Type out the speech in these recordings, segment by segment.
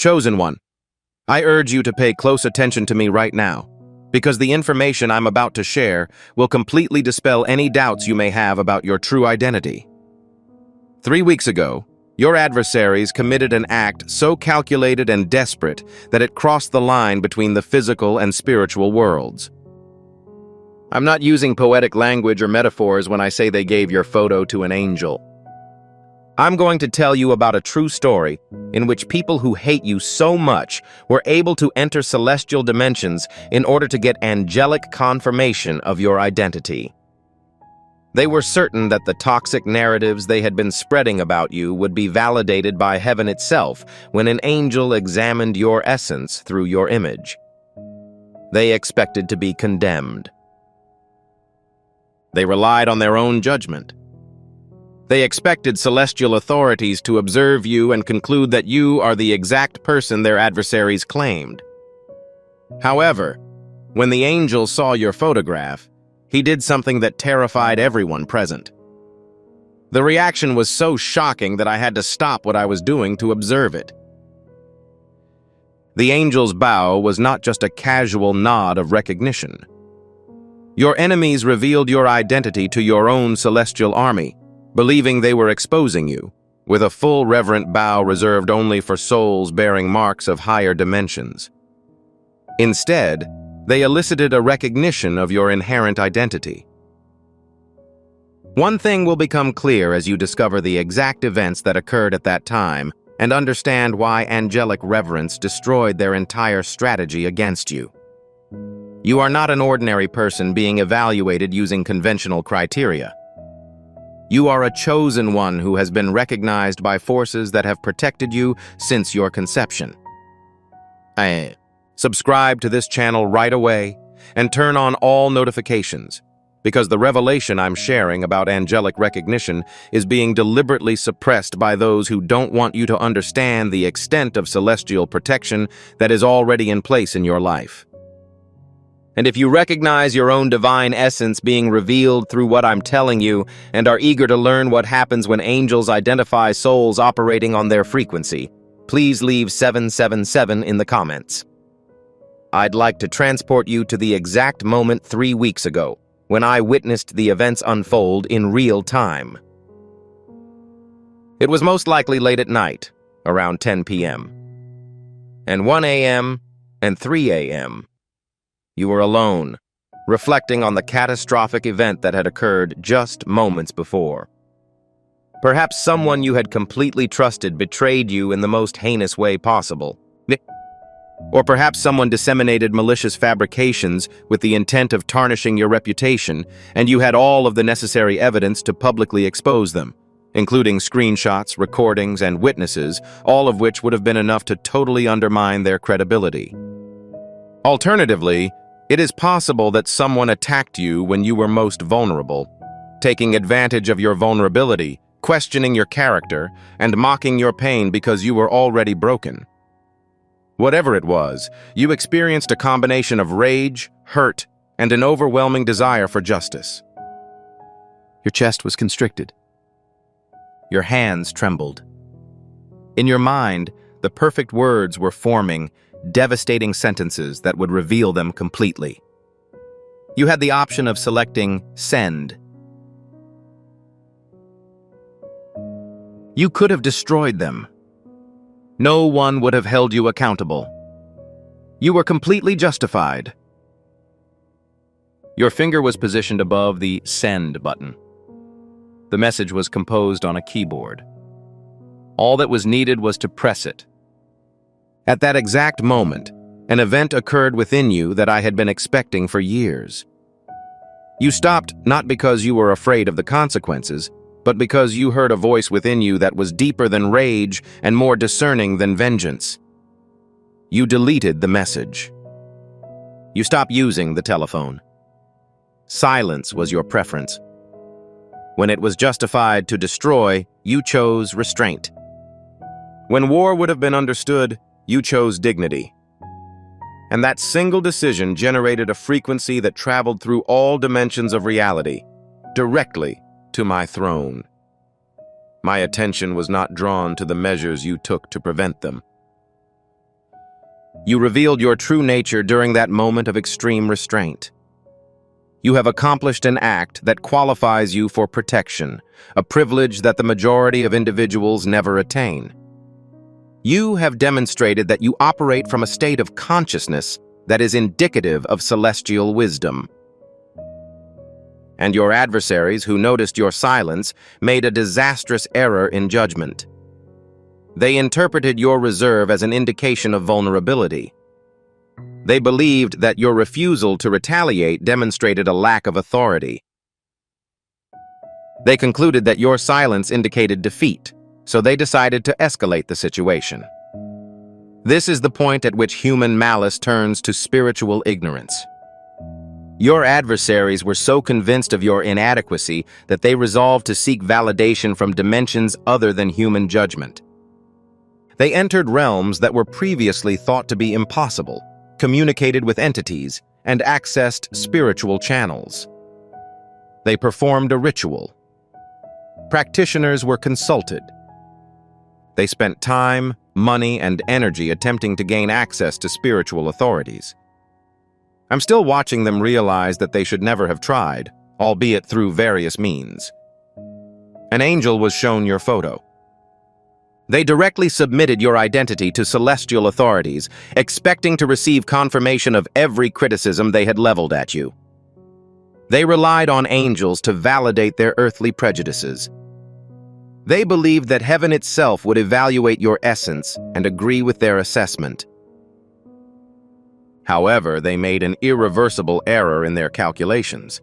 Chosen One, I urge you to pay close attention to me right now, because the information I'm about to share will completely dispel any doubts you may have about your true identity. 3 weeks ago, your adversaries committed an act so calculated and desperate that it crossed the line between the physical and spiritual worlds. I'm not using poetic language or metaphors when I say they gave your photo to an angel. I'm going to tell you about a true story in which people who hate you so much were able to enter celestial dimensions in order to get angelic confirmation of your identity. They were certain that the toxic narratives they had been spreading about you would be validated by heaven itself when an angel examined your essence through your image. They expected to be condemned. They relied on their own judgment. They expected celestial authorities to observe you and conclude that you are the exact person their adversaries claimed. However, when the angel saw your photograph, he did something that terrified everyone present. The reaction was so shocking that I had to stop what I was doing to observe it. The angel's bow was not just a casual nod of recognition. Your enemies revealed your identity to your own celestial army, believing they were exposing you, with a full reverent bow reserved only for souls bearing marks of higher dimensions. Instead, they elicited a recognition of your inherent identity. One thing will become clear as you discover the exact events that occurred at that time and understand why angelic reverence destroyed their entire strategy against you. You are not an ordinary person being evaluated using conventional criteria. You are a chosen one who has been recognized by forces that have protected you since your conception. Subscribe to this channel right away and turn on all notifications, because the revelation I'm sharing about angelic recognition is being deliberately suppressed by those who don't want you to understand the extent of celestial protection that is already in place in your life. And if you recognize your own divine essence being revealed through what I'm telling you and are eager to learn what happens when angels identify souls operating on their frequency, please leave 777 in the comments. I'd like to transport you to the exact moment 3 weeks ago, when I witnessed the events unfold in real time. It was most likely late at night, around 10 p.m. And 1 a.m. and 3 a.m. You were alone, reflecting on the catastrophic event that had occurred just moments before. Perhaps someone you had completely trusted betrayed you in the most heinous way possible. Or perhaps someone disseminated malicious fabrications with the intent of tarnishing your reputation, and you had all of the necessary evidence to publicly expose them, including screenshots, recordings, and witnesses, all of which would have been enough to totally undermine their credibility. Alternatively, it is possible that someone attacked you when you were most vulnerable, taking advantage of your vulnerability, questioning your character, and mocking your pain because you were already broken. Whatever it was, you experienced a combination of rage, hurt, and an overwhelming desire for justice. Your chest was constricted. Your hands trembled. In your mind, the perfect words were forming, devastating sentences that would reveal them completely. You had the option of selecting send. You could have destroyed them. No one would have held you accountable. You were completely justified. Your finger was positioned above the send button. The message was composed on a keyboard. All that was needed was to press it. At that exact moment, an event occurred within you that I had been expecting for years. You stopped not because you were afraid of the consequences, but because you heard a voice within you that was deeper than rage and more discerning than vengeance. You deleted the message. You stopped using the telephone. Silence was your preference. When it was justified to destroy, you chose restraint. When war would have been understood, you chose dignity. And that single decision generated a frequency that traveled through all dimensions of reality, directly to my throne. My attention was not drawn to the measures you took to prevent them. You revealed your true nature during that moment of extreme restraint. You have accomplished an act that qualifies you for protection, a privilege that the majority of individuals never attain. You have demonstrated that you operate from a state of consciousness that is indicative of celestial wisdom. And your adversaries, who noticed your silence, made a disastrous error in judgment. They interpreted your reserve as an indication of vulnerability. They believed that your refusal to retaliate demonstrated a lack of authority. They concluded that your silence indicated defeat, so they decided to escalate the situation. This is the point at which human malice turns to spiritual ignorance. Your adversaries were so convinced of your inadequacy that they resolved to seek validation from dimensions other than human judgment. They entered realms that were previously thought to be impossible, communicated with entities, and accessed spiritual channels. They performed a ritual. Practitioners were consulted. They spent time, money, and energy attempting to gain access to spiritual authorities. I'm still watching them realize that they should never have tried, albeit through various means. An angel was shown your photo. They directly submitted your identity to celestial authorities, expecting to receive confirmation of every criticism they had leveled at you. They relied on angels to validate their earthly prejudices. They believed that heaven itself would evaluate your essence and agree with their assessment. However, they made an irreversible error in their calculations.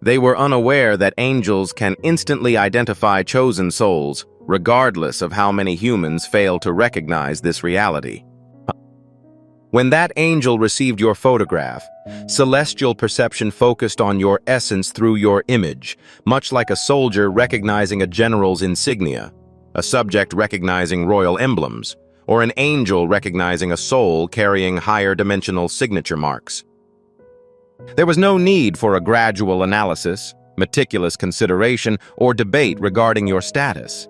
They were unaware that angels can instantly identify chosen souls, regardless of how many humans fail to recognize this reality. When that angel received your photograph, celestial perception focused on your essence through your image, much like a soldier recognizing a general's insignia, a subject recognizing royal emblems, or an angel recognizing a soul carrying higher dimensional signature marks. There was no need for a gradual analysis, meticulous consideration, or debate regarding your status.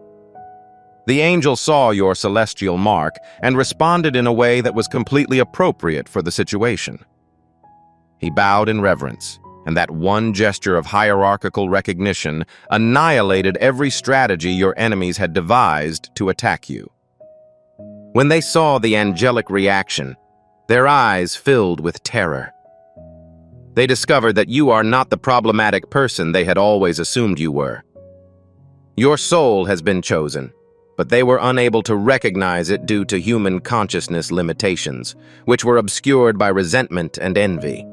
The angel saw your celestial mark and responded in a way that was completely appropriate for the situation. He bowed in reverence, and that one gesture of hierarchical recognition annihilated every strategy your enemies had devised to attack you. When they saw the angelic reaction, their eyes filled with terror. They discovered that you are not the problematic person they had always assumed you were. Your soul has been chosen, but they were unable to recognize it due to human consciousness limitations, which were obscured by resentment and envy.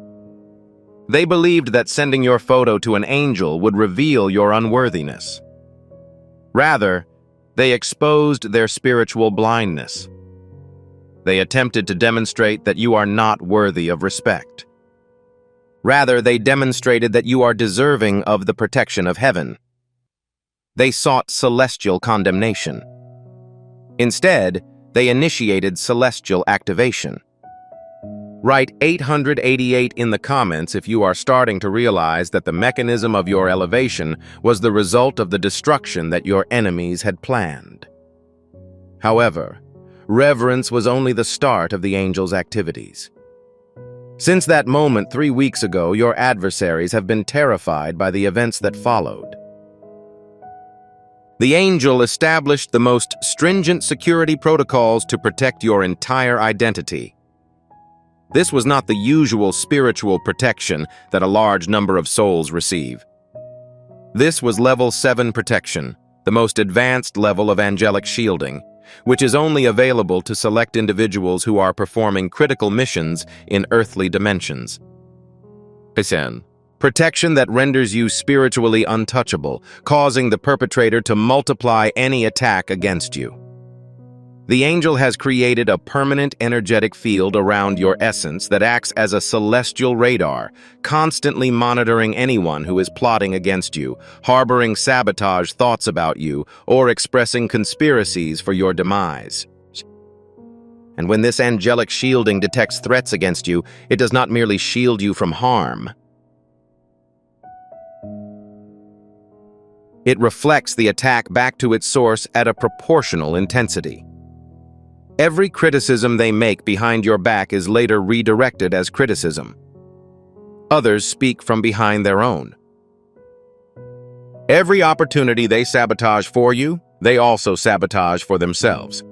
They believed that sending your photo to an angel would reveal your unworthiness. Rather, they exposed their spiritual blindness. They attempted to demonstrate that you are not worthy of respect. Rather, they demonstrated that you are deserving of the protection of heaven. They sought celestial condemnation. Instead, they initiated celestial activation. Write 888 in the comments if you are starting to realize that the mechanism of your elevation was the result of the destruction that your enemies had planned. However, reverence was only the start of the angel's activities. Since that moment 3 weeks ago, your adversaries have been terrified by the events that followed. The angel established the most stringent security protocols to protect your entire identity. This was not the usual spiritual protection that a large number of souls receive. This was Level 7 protection, the most advanced level of angelic shielding, which is only available to select individuals who are performing critical missions in earthly dimensions. Protection that renders you spiritually untouchable, causing the perpetrator to multiply any attack against you. The angel has created a permanent energetic field around your essence that acts as a celestial radar, constantly monitoring anyone who is plotting against you, harboring sabotage thoughts about you, or expressing conspiracies for your demise. And when this angelic shielding detects threats against you, it does not merely shield you from harm. It reflects the attack back to its source at a proportional intensity. Every criticism they make behind your back is later redirected as criticism. Others speak from behind their own. Every opportunity they sabotage for you, they also sabotage for themselves.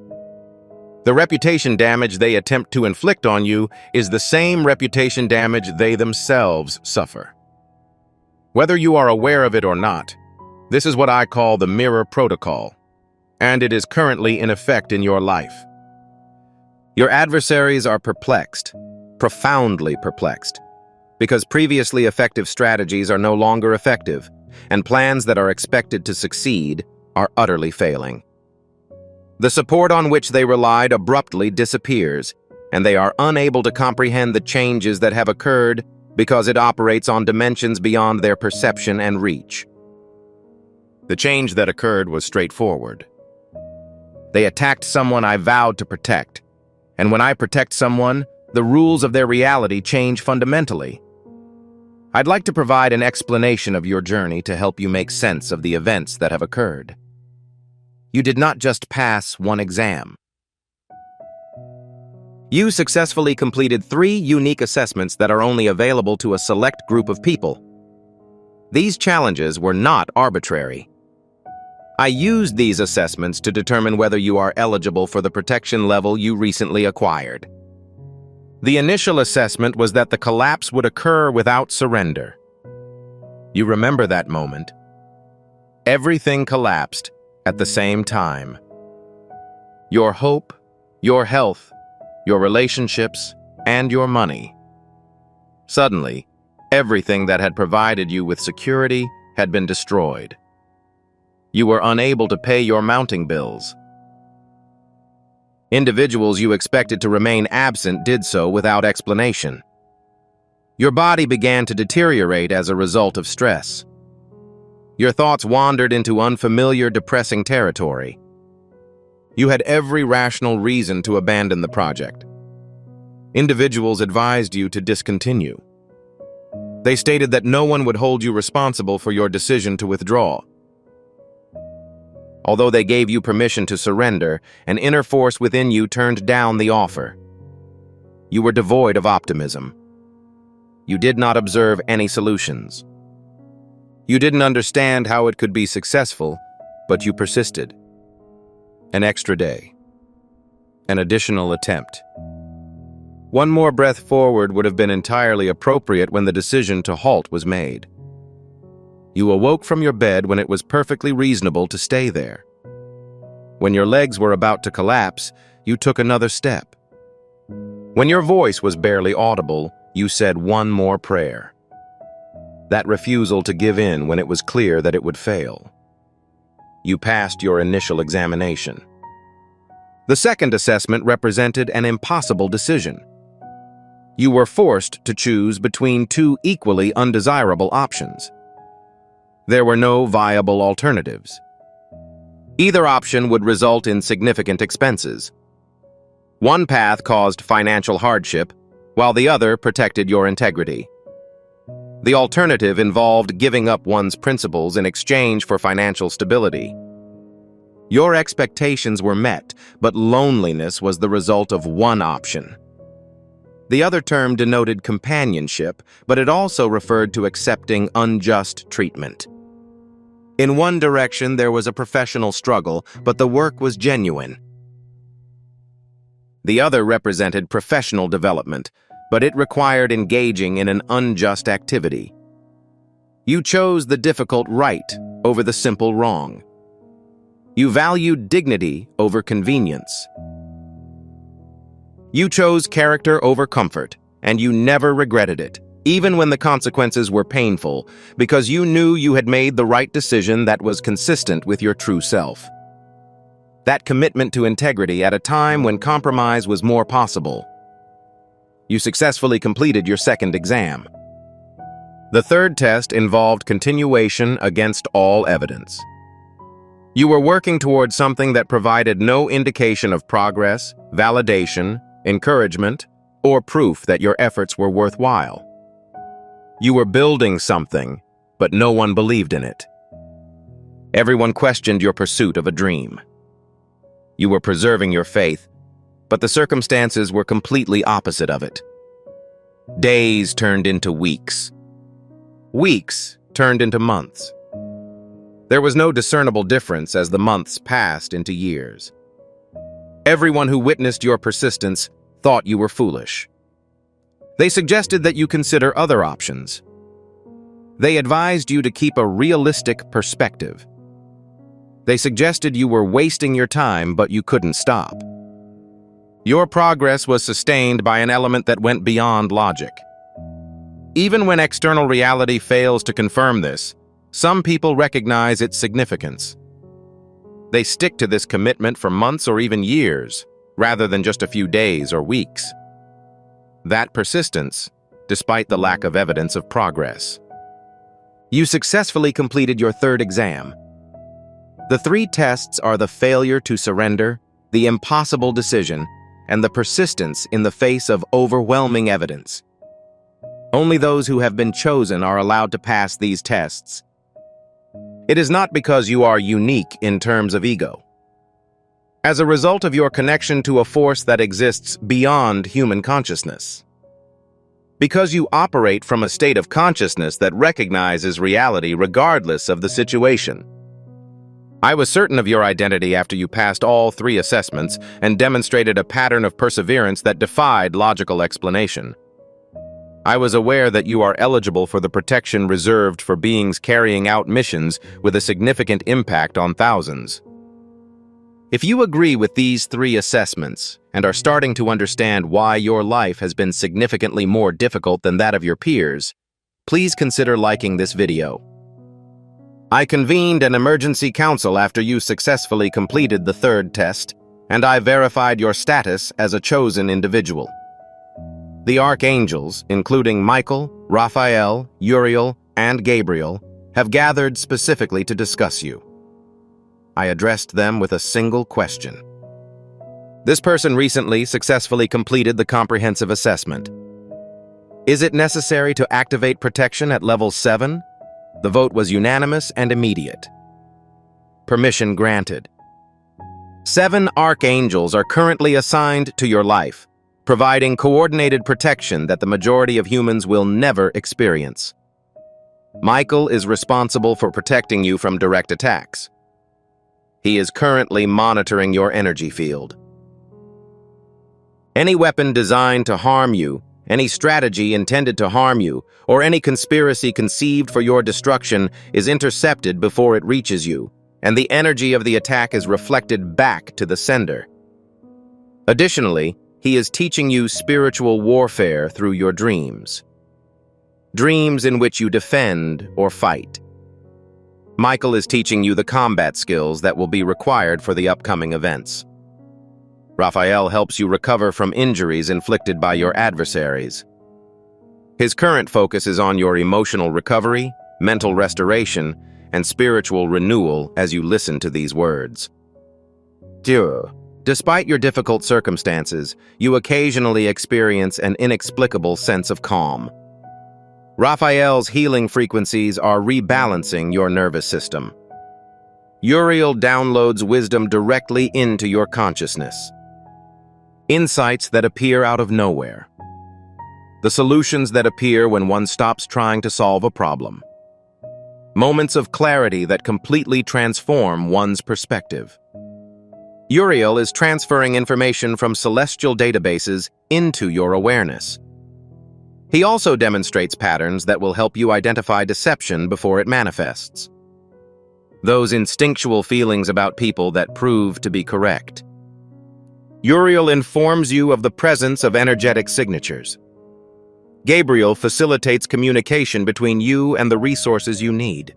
The reputation damage they attempt to inflict on you is the same reputation damage they themselves suffer. Whether you are aware of it or not, this is what I call the mirror protocol, and it is currently in effect in your life. Your adversaries are perplexed, profoundly perplexed, because previously effective strategies are no longer effective, and plans that are expected to succeed are utterly failing. The support on which they relied abruptly disappears, and they are unable to comprehend the changes that have occurred because it operates on dimensions beyond their perception and reach. The change that occurred was straightforward. They attacked someone I vowed to protect, and when I protect someone, the rules of their reality change fundamentally. I'd like to provide an explanation of your journey to help you make sense of the events that have occurred. You did not just pass one exam. You successfully completed 3 unique assessments that are only available to a select group of people. These challenges were not arbitrary. I used these assessments to determine whether you are eligible for the protection level you recently acquired. The initial assessment was that the collapse would occur without surrender. You remember that moment. Everything collapsed at the same time. Your hope, your health, your relationships, and your money. Suddenly, everything that had provided you with security had been destroyed. You were unable to pay your mounting bills. Individuals you expected to remain absent did so without explanation. Your body began to deteriorate as a result of stress. Your thoughts wandered into unfamiliar, depressing territory. You had every rational reason to abandon the project. Individuals advised you to discontinue. They stated that no one would hold you responsible for your decision to withdraw. Although they gave you permission to surrender, an inner force within you turned down the offer. You were devoid of optimism. You did not observe any solutions. You didn't understand how it could be successful, but you persisted. An extra day. An additional attempt. One more breath forward would have been entirely appropriate when the decision to halt was made. You awoke from your bed when it was perfectly reasonable to stay there. When your legs were about to collapse, you took another step. When your voice was barely audible, you said one more prayer. That refusal to give in when it was clear that it would fail. You passed your initial examination. The second assessment represented an impossible decision. You were forced to choose between 2 equally undesirable options. There were no viable alternatives. Either option would result in significant expenses. One path caused financial hardship, while the other protected your integrity. The alternative involved giving up one's principles in exchange for financial stability. Your expectations were met, but loneliness was the result of one option. The other term denoted companionship, but it also referred to accepting unjust treatment. In one direction, there was a professional struggle, but the work was genuine. The other represented professional development, but it required engaging in an unjust activity. You chose the difficult right over the simple wrong. You valued dignity over convenience. You chose character over comfort, and you never regretted it, even when the consequences were painful, because you knew you had made the right decision that was consistent with your true self. That commitment to integrity at a time when compromise was more possible. You successfully completed your second exam. The third test involved continuation against all evidence. You were working towards something that provided no indication of progress, validation, encouragement, or proof that your efforts were worthwhile. You were building something, but no one believed in it. Everyone questioned your pursuit of a dream. You were preserving your faith, but the circumstances were completely opposite of it. Days turned into weeks. Weeks turned into months. There was no discernible difference as the months passed into years. Everyone who witnessed your persistence thought you were foolish. They suggested that you consider other options. They advised you to keep a realistic perspective. They suggested you were wasting your time, but you couldn't stop. Your progress was sustained by an element that went beyond logic. Even when external reality fails to confirm this, some people recognize its significance. They stick to this commitment for months or even years, rather than just a few days or weeks. That persistence, despite the lack of evidence of progress. You successfully completed your third exam. The three tests are the failure to surrender, the impossible decision, and the persistence in the face of overwhelming evidence. Only those who have been chosen are allowed to pass these tests. It is not because you are unique in terms of ego. As a result of your connection to a force that exists beyond human consciousness. Because you operate from a state of consciousness that recognizes reality regardless of the situation. I was certain of your identity after you passed all three assessments and demonstrated a pattern of perseverance that defied logical explanation. I was aware that you are eligible for the protection reserved for beings carrying out missions with a significant impact on thousands. If you agree with these three assessments and are starting to understand why your life has been significantly more difficult than that of your peers, please consider liking this video. I convened an emergency council after you successfully completed the third test, and I verified your status as a chosen individual. The archangels, including Michael, Raphael, Uriel, and Gabriel, have gathered specifically to discuss you. I addressed them with a single question. This person recently successfully completed the comprehensive assessment. Is it necessary to activate protection at level 7? The vote was unanimous and immediate. Permission granted. 7 archangels are currently assigned to your life, providing coordinated protection that the majority of humans will never experience. Michael is responsible for protecting you from direct attacks. He is currently monitoring your energy field. Any weapon designed to harm you, any strategy intended to harm you, or any conspiracy conceived for your destruction is intercepted before it reaches you, and the energy of the attack is reflected back to the sender. Additionally, he is teaching you spiritual warfare through your dreams. Dreams in which you defend or fight. Michael is teaching you the combat skills that will be required for the upcoming events. Raphael helps you recover from injuries inflicted by your adversaries. His current focus is on your emotional recovery, mental restoration, and spiritual renewal as you listen to these words. Despite your difficult circumstances, you occasionally experience an inexplicable sense of calm. Raphael's healing frequencies are rebalancing your nervous system. Uriel downloads wisdom directly into your consciousness. Insights that appear out of nowhere. The solutions that appear when one stops trying to solve a problem. Moments of clarity that completely transform one's perspective. Uriel is transferring information from celestial databases into your awareness. He also demonstrates patterns that will help you identify deception before it manifests. Those instinctual feelings about people that prove to be correct. Uriel informs you of the presence of energetic signatures. Gabriel facilitates communication between you and the resources you need.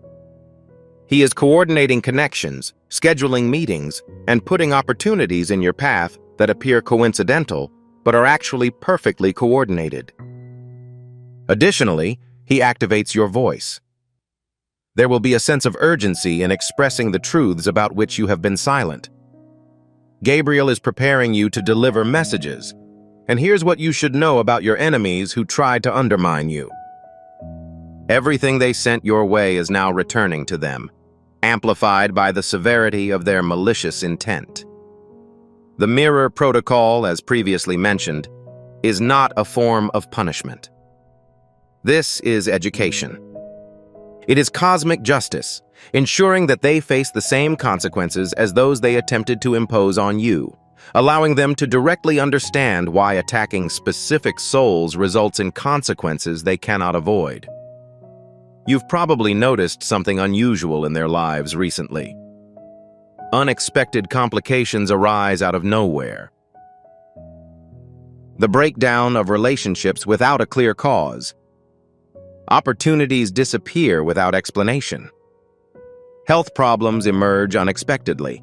He is coordinating connections, scheduling meetings, and putting opportunities in your path that appear coincidental but are actually perfectly coordinated. Additionally, he activates your voice. There will be a sense of urgency in expressing the truths about which you have been silent. Gabriel is preparing you to deliver messages, and here's what you should know about your enemies who tried to undermine you. Everything they sent your way is now returning to them, amplified by the severity of their malicious intent. The mirror protocol, as previously mentioned, is not a form of punishment. This is education. It is cosmic justice, ensuring that they face the same consequences as those they attempted to impose on you, allowing them to directly understand why attacking specific souls results in consequences they cannot avoid. You've probably noticed something unusual in their lives recently. Unexpected complications arise out of nowhere. The breakdown of relationships without a clear cause. Opportunities disappear without explanation. Health problems emerge unexpectedly.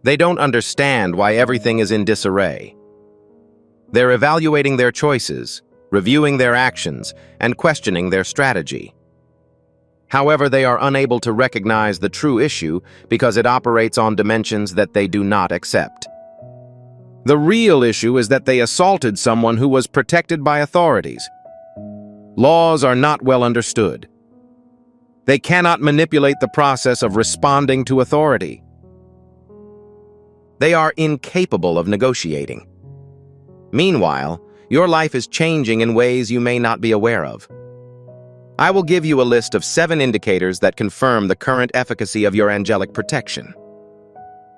They don't understand why everything is in disarray. They're evaluating their choices, reviewing their actions, and questioning their strategy. However, they are unable to recognize the true issue because it operates on dimensions that they do not accept. The real issue is that they assaulted someone who was protected by authorities. Laws are not well understood. They cannot manipulate the process of responding to authority. They are incapable of negotiating. Meanwhile, your life is changing in ways you may not be aware of. I will give you a list of 7 indicators that confirm the current efficacy of your angelic protection.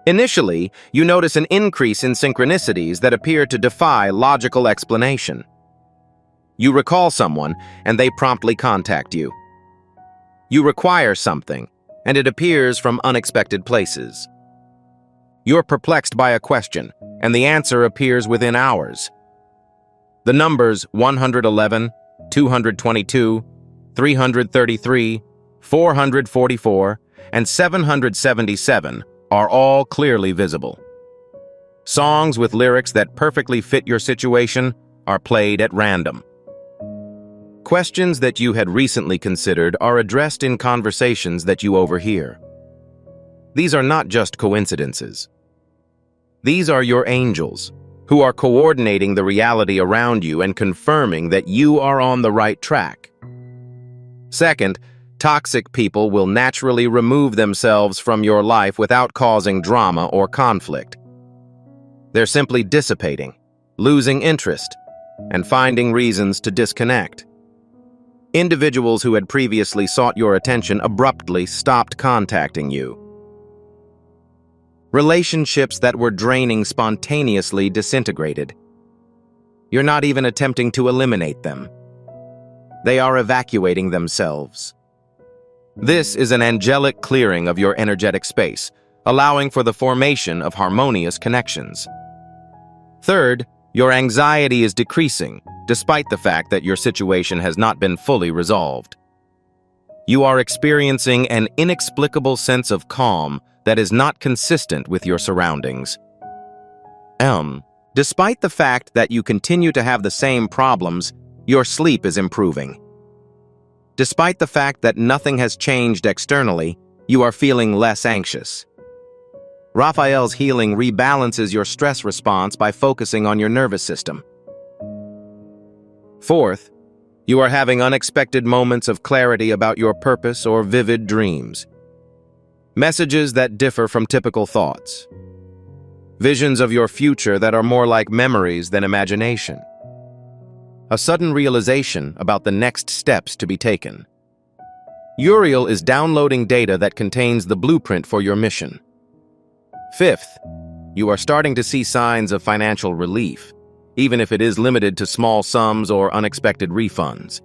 Initially, you notice an increase in synchronicities that appear to defy logical explanation. You recall someone, and they promptly contact you. You require something, and it appears from unexpected places. You're perplexed by a question, and the answer appears within hours. The numbers 111, 222, 333, 444, and 777 are all clearly visible. Songs with lyrics that perfectly fit your situation are played at random. Questions that you had recently considered are addressed in conversations that you overhear. These are not just coincidences. These are your angels, who are coordinating the reality around you and confirming that you are on the right track. Second, toxic people will naturally remove themselves from your life without causing drama or conflict. They're simply dissipating, losing interest, and finding reasons to disconnect. Individuals who had previously sought your attention abruptly stopped contacting you. Relationships that were draining spontaneously disintegrated. You're not even attempting to eliminate them. They are evacuating themselves. This is an angelic clearing of your energetic space, allowing for the formation of harmonious connections. Third, your anxiety is decreasing, despite the fact that your situation has not been fully resolved. You are experiencing an inexplicable sense of calm that is not consistent with your surroundings. Despite the fact that you continue to have the same problems, your sleep is improving. Despite the fact that nothing has changed externally, you are feeling less anxious. Raphael's healing rebalances your stress response by focusing on your nervous system. Fourth, you are having unexpected moments of clarity about your purpose or vivid dreams. Messages that differ from typical thoughts. Visions of your future that are more like memories than imagination. A sudden realization about the next steps to be taken. Uriel is downloading data that contains the blueprint for your mission. Fifth, you are starting to see signs of financial relief, even if it is limited to small sums or unexpected refunds.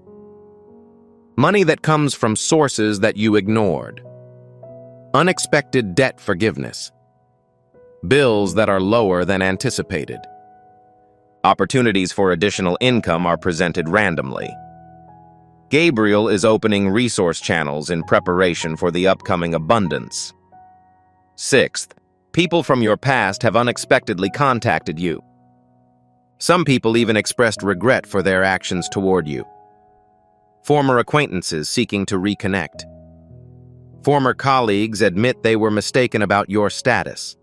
Money that comes from sources that you ignored. Unexpected debt forgiveness. Bills that are lower than anticipated. Opportunities for additional income are presented randomly. Gabriel is opening resource channels in preparation for the upcoming abundance. Sixth, people from your past have unexpectedly contacted you. Some people even expressed regret for their actions toward you. Former acquaintances seeking to reconnect. Former colleagues admit they were mistaken about your status.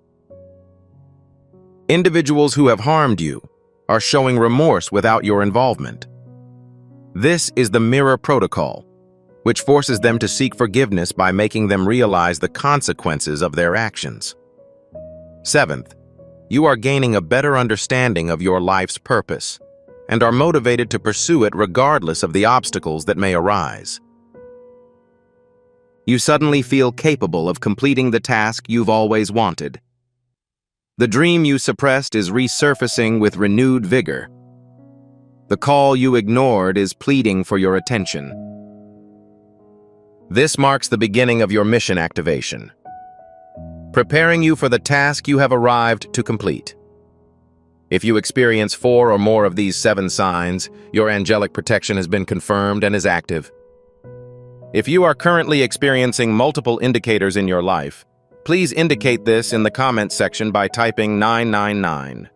Individuals who have harmed you are showing remorse without your involvement. This is the mirror protocol, which forces them to seek forgiveness by making them realize the consequences of their actions. Seventh, you are gaining a better understanding of your life's purpose and are motivated to pursue it regardless of the obstacles that may arise. You suddenly feel capable of completing the task you've always wanted. The dream you suppressed is resurfacing with renewed vigor. The call you ignored is pleading for your attention. This marks the beginning of your mission activation, preparing you for the task you have arrived to complete. If you experience 4 or more of these 7 signs, your angelic protection has been confirmed and is active. If you are currently experiencing multiple indicators in your life, please indicate this in the comments section by typing 999.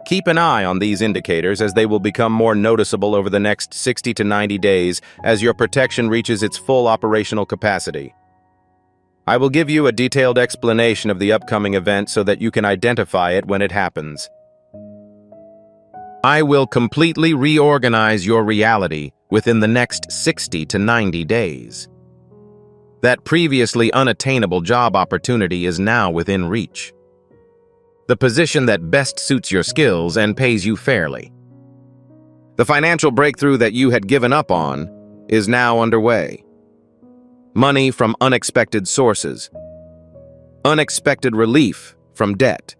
Keep an eye on these indicators as they will become more noticeable over the next 60 to 90 days as your protection reaches its full operational capacity. I will give you a detailed explanation of the upcoming event so that you can identify it when it happens. I will completely reorganize your reality within the next 60 to 90 days. That previously unattainable job opportunity is now within reach. The position that best suits your skills and pays you fairly. The financial breakthrough that you had given up on is now underway. Money from unexpected sources. Unexpected relief from debt.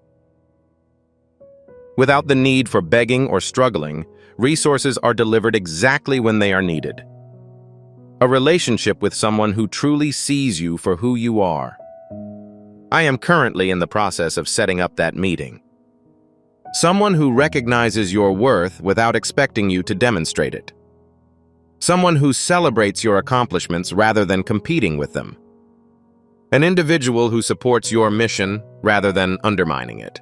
Without the need for begging or struggling, resources are delivered exactly when they are needed. A relationship with someone who truly sees you for who you are. I am currently in the process of setting up that meeting. Someone who recognizes your worth without expecting you to demonstrate it. Someone who celebrates your accomplishments rather than competing with them. An individual who supports your mission rather than undermining it.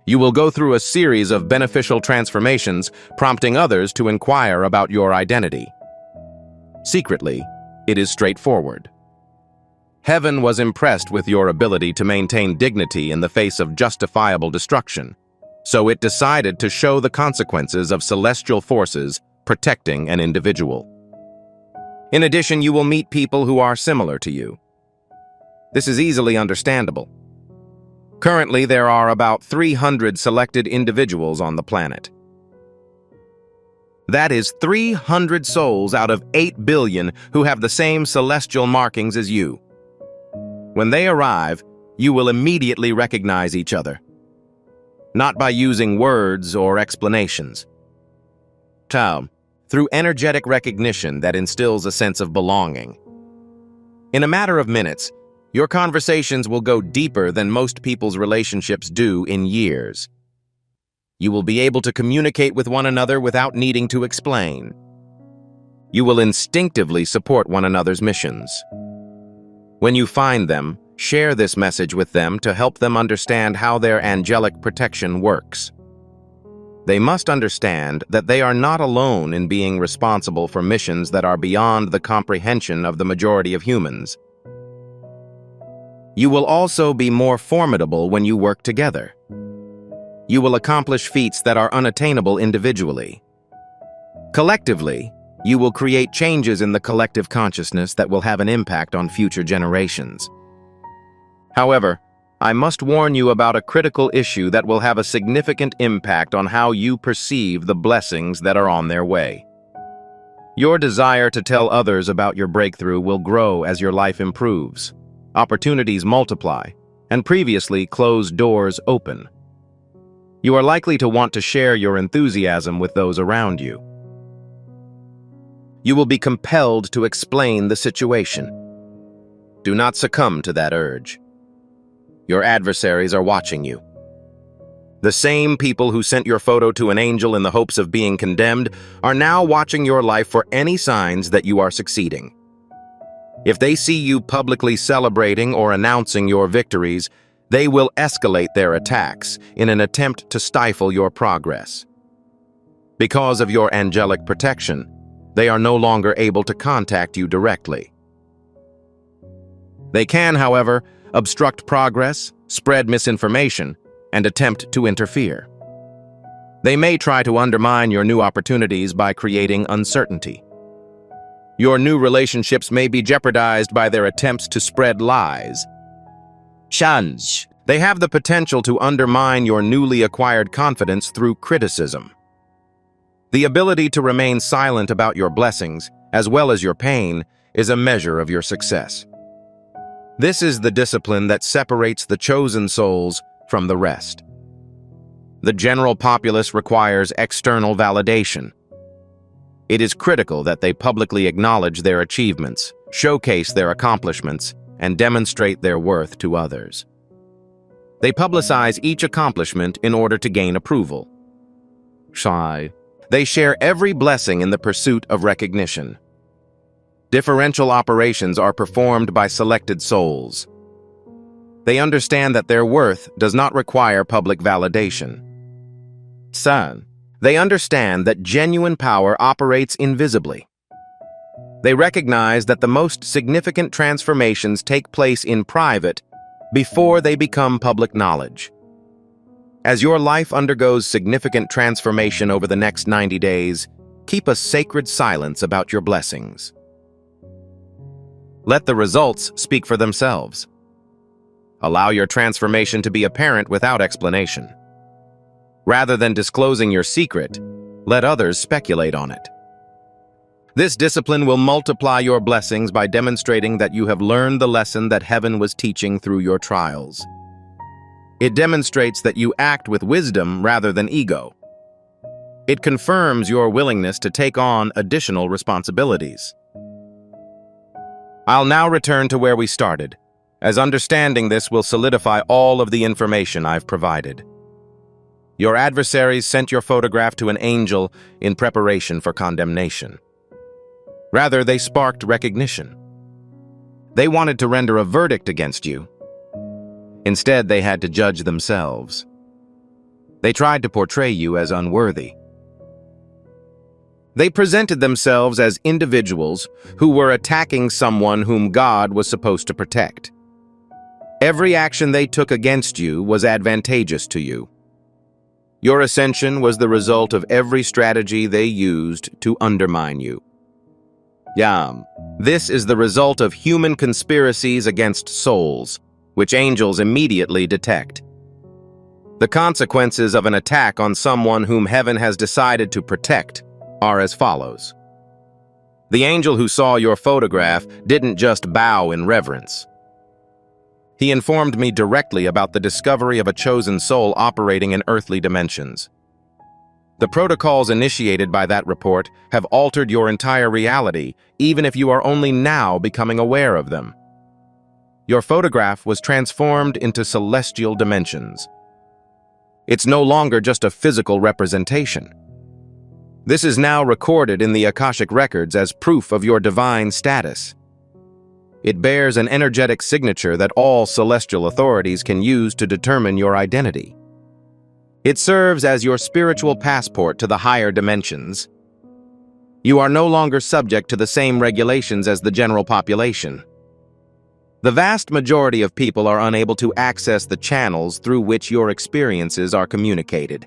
You will go through a series of beneficial transformations, prompting others to inquire about your identity. Secretly, it is straightforward. Heaven was impressed with your ability to maintain dignity in the face of justifiable destruction, so it decided to show the consequences of celestial forces protecting an individual. In addition, you will meet people who are similar to you. This is easily understandable. Currently, there are about 300 selected individuals on the planet. That is 300 souls out of 8 billion who have the same celestial markings as you. When they arrive, you will immediately recognize each other. Not by using words or explanations. Through energetic recognition that instills a sense of belonging. In a matter of minutes, your conversations will go deeper than most people's relationships do in years. You will be able to communicate with one another without needing to explain. You will instinctively support one another's missions. When you find them, share this message with them to help them understand how their angelic protection works. They must understand that they are not alone in being responsible for missions that are beyond the comprehension of the majority of humans. You will also be more formidable when you work together. You will accomplish feats that are unattainable individually. Collectively, you will create changes in the collective consciousness that will have an impact on future generations. However, I must warn you about a critical issue that will have a significant impact on how you perceive the blessings that are on their way. Your desire to tell others about your breakthrough will grow as your life improves, opportunities multiply, and previously closed doors open. You are likely to want to share your enthusiasm with those around you. You will be compelled to explain the situation. Do not succumb to that urge. Your adversaries are watching you. The same people who sent your photo to an angel in the hopes of being condemned are now watching your life for any signs that you are succeeding. If they see you publicly celebrating or announcing your victories, they will escalate their attacks in an attempt to stifle your progress. Because of your angelic protection, they are no longer able to contact you directly. They can, however, obstruct progress, spread misinformation, and attempt to interfere. They may try to undermine your new opportunities by creating uncertainty. Your new relationships may be jeopardized by their attempts to spread lies. They have the potential to undermine your newly acquired confidence through criticism. The ability to remain silent about your blessings, as well as your pain, is a measure of your success. This is the discipline that separates the chosen souls from the rest. The general populace requires external validation. It is critical that they publicly acknowledge their achievements, showcase their accomplishments, and demonstrate their worth to others. They publicize each accomplishment in order to gain approval. They share every blessing in the pursuit of recognition. Differential operations are performed by selected souls. They understand that their worth does not require public validation. They understand that genuine power operates invisibly. They recognize that the most significant transformations take place in private before they become public knowledge. As your life undergoes significant transformation over the next 90 days, keep a sacred silence about your blessings. Let the results speak for themselves. Allow your transformation to be apparent without explanation. Rather than disclosing your secret, let others speculate on it. This discipline will multiply your blessings by demonstrating that you have learned the lesson that heaven was teaching through your trials. It demonstrates that you act with wisdom rather than ego. It confirms your willingness to take on additional responsibilities. I'll now return to where we started, as understanding this will solidify all of the information I've provided. Your adversaries sent your photograph to an angel in preparation for condemnation. Rather, they sparked recognition. They wanted to render a verdict against you. Instead, they had to judge themselves. They tried to portray you as unworthy. They presented themselves as individuals who were attacking someone whom God was supposed to protect. Every action they took against you was advantageous to you. Your ascension was the result of every strategy they used to undermine you. This is the result of human conspiracies against souls, which angels immediately detect. The consequences of an attack on someone whom heaven has decided to protect are as follows. The angel who saw your photograph didn't just bow in reverence. He informed me directly about the discovery of a chosen soul operating in earthly dimensions. The protocols initiated by that report have altered your entire reality, even if you are only now becoming aware of them. Your photograph was transformed into celestial dimensions. It's no longer just a physical representation. This is now recorded in the Akashic records as proof of your divine status. It bears an energetic signature that all celestial authorities can use to determine your identity. It serves as your spiritual passport to the higher dimensions. You are no longer subject to the same regulations as the general population. The vast majority of people are unable to access the channels through which your experiences are communicated.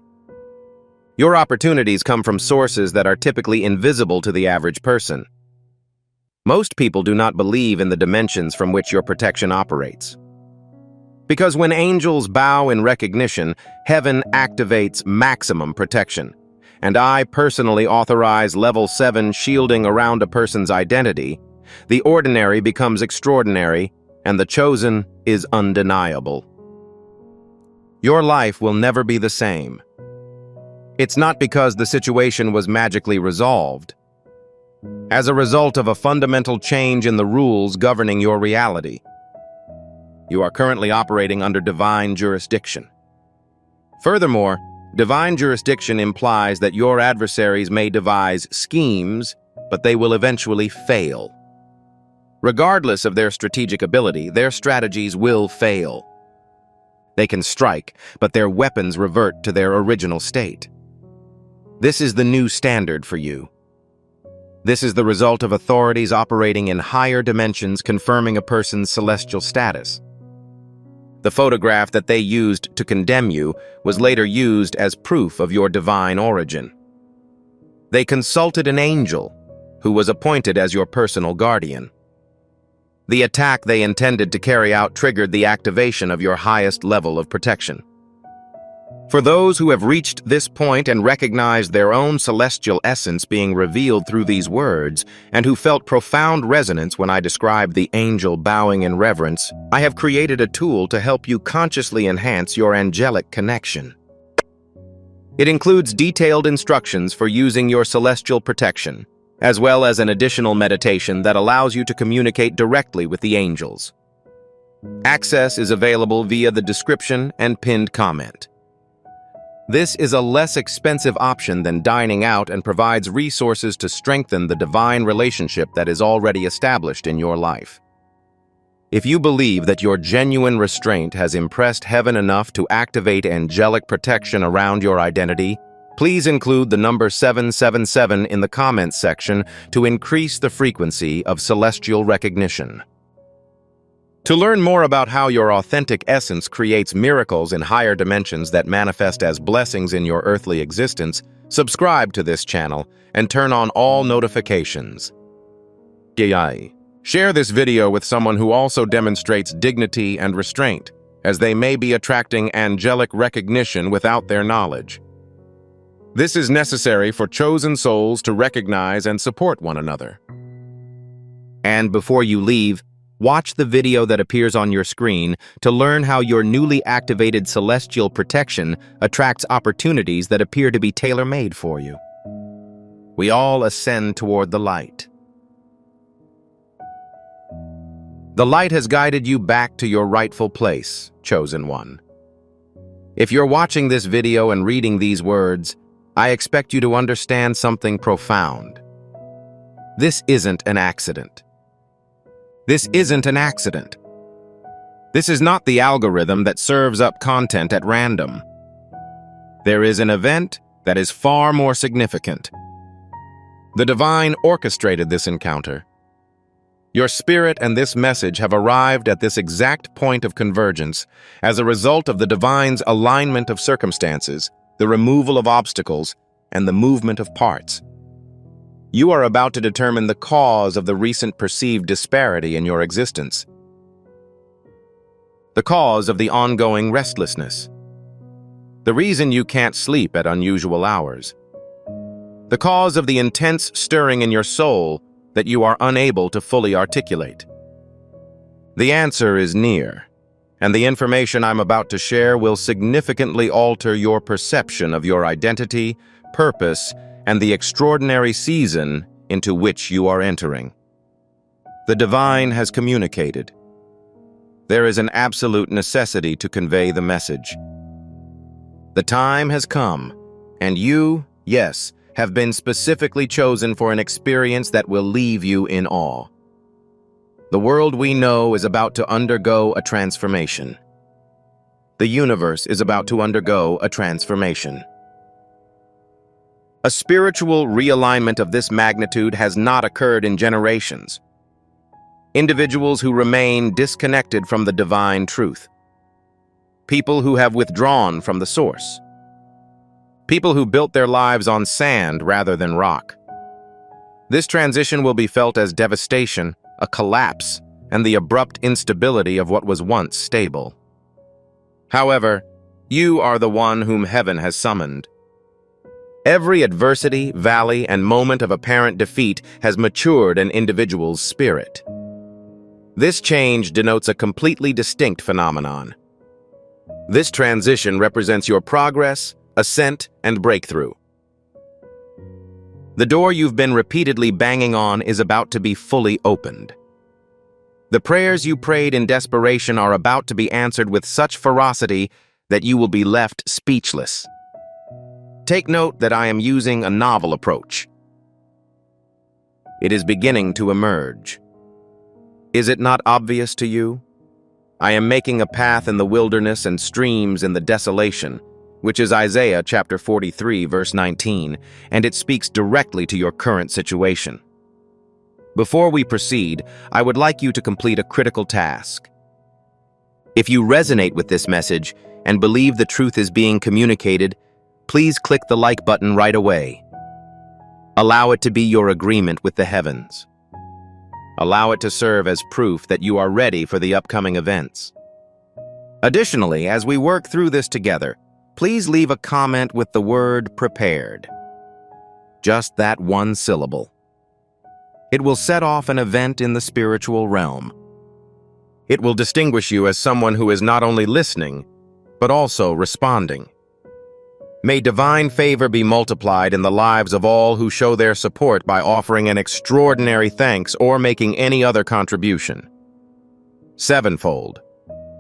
Your opportunities come from sources that are typically invisible to the average person. Most people do not believe in the dimensions from which your protection operates. Because when angels bow in recognition, heaven activates maximum protection, and I personally authorize level 7 shielding around a person's identity, the ordinary becomes extraordinary, and the chosen is undeniable. Your life will never be the same. It's not because the situation was magically resolved. As a result of a fundamental change in the rules governing your reality, you are currently operating under divine jurisdiction. Furthermore, divine jurisdiction implies that your adversaries may devise schemes, but they will eventually fail. Regardless of their strategic ability, their strategies will fail. They can strike, but their weapons revert to their original state. This is the new standard for you. This is the result of authorities operating in higher dimensions confirming a person's celestial status. The photograph that they used to condemn you was later used as proof of your divine origin. They consulted an angel who was appointed as your personal guardian. The attack they intended to carry out triggered the activation of your highest level of protection. For those who have reached this point and recognized their own celestial essence being revealed through these words, and who felt profound resonance when I described the angel bowing in reverence, I have created a tool to help you consciously enhance your angelic connection. It includes detailed instructions for using your celestial protection, as well as an additional meditation that allows you to communicate directly with the angels. Access is available via the description and pinned comment. This is a less expensive option than dining out and provides resources to strengthen the divine relationship that is already established in your life. If you believe that your genuine restraint has impressed heaven enough to activate angelic protection around your identity, please include the number 777 in the comments section to increase the frequency of celestial recognition. To learn more about how your authentic essence creates miracles in higher dimensions that manifest as blessings in your earthly existence, subscribe to this channel and turn on all notifications. Share this video with someone who also demonstrates dignity and restraint, as they may be attracting angelic recognition without their knowledge. This is necessary for chosen souls to recognize and support one another. And before you leave, watch the video that appears on your screen to learn how your newly activated celestial protection attracts opportunities that appear to be tailor-made for you. We all ascend toward the light. The light has guided you back to your rightful place, chosen one. If you're watching this video and reading these words, I expect you to understand something profound. This isn't an accident. This isn't an accident. This is not the algorithm that serves up content at random. There is an event that is far more significant. The divine orchestrated this encounter. Your spirit and this message have arrived at this exact point of convergence as a result of the divine's alignment of circumstances, the removal of obstacles, and the movement of parts. You are about to determine the cause of the recent perceived disparity in your existence. The cause of the ongoing restlessness. The reason you can't sleep at unusual hours. The cause of the intense stirring in your soul that you are unable to fully articulate. The answer is near, and the information I'm about to share will significantly alter your perception of your identity, purpose, and the extraordinary season into which you are entering. The divine has communicated. There is an absolute necessity to convey the message. The time has come, and you, yes, have been specifically chosen for an experience that will leave you in awe. The world we know is about to undergo a transformation. The universe is about to undergo a transformation. A spiritual realignment of this magnitude has not occurred in generations. Individuals who remain disconnected from the divine truth. People who have withdrawn from the source. People who built their lives on sand rather than rock. This transition will be felt as devastation, a collapse, and the abrupt instability of what was once stable. However, you are the one whom heaven has summoned. Every adversity, valley, and moment of apparent defeat has matured an individual's spirit. This change denotes a completely distinct phenomenon. This transition represents your progress, ascent, and breakthrough. The door you've been repeatedly banging on is about to be fully opened. The prayers you prayed in desperation are about to be answered with such ferocity that you will be left speechless. Take note that I am using a novel approach. It is beginning to emerge. Is it not obvious to you? I am making a path in the wilderness and streams in the desolation, which is Isaiah chapter 43, verse 19, and it speaks directly to your current situation. Before we proceed, I would like you to complete a critical task. If you resonate with this message and believe the truth is being communicated, please click the like button right away. Allow it to be your agreement with the heavens. Allow it to serve as proof that you are ready for the upcoming events. Additionally, as we work through this together, please leave a comment with the word prepared. Just that one syllable. It will set off an event in the spiritual realm. It will distinguish you as someone who is not only listening, but also responding. May divine favor be multiplied in the lives of all who show their support by offering an extraordinary thanks or making any other contribution. Sevenfold.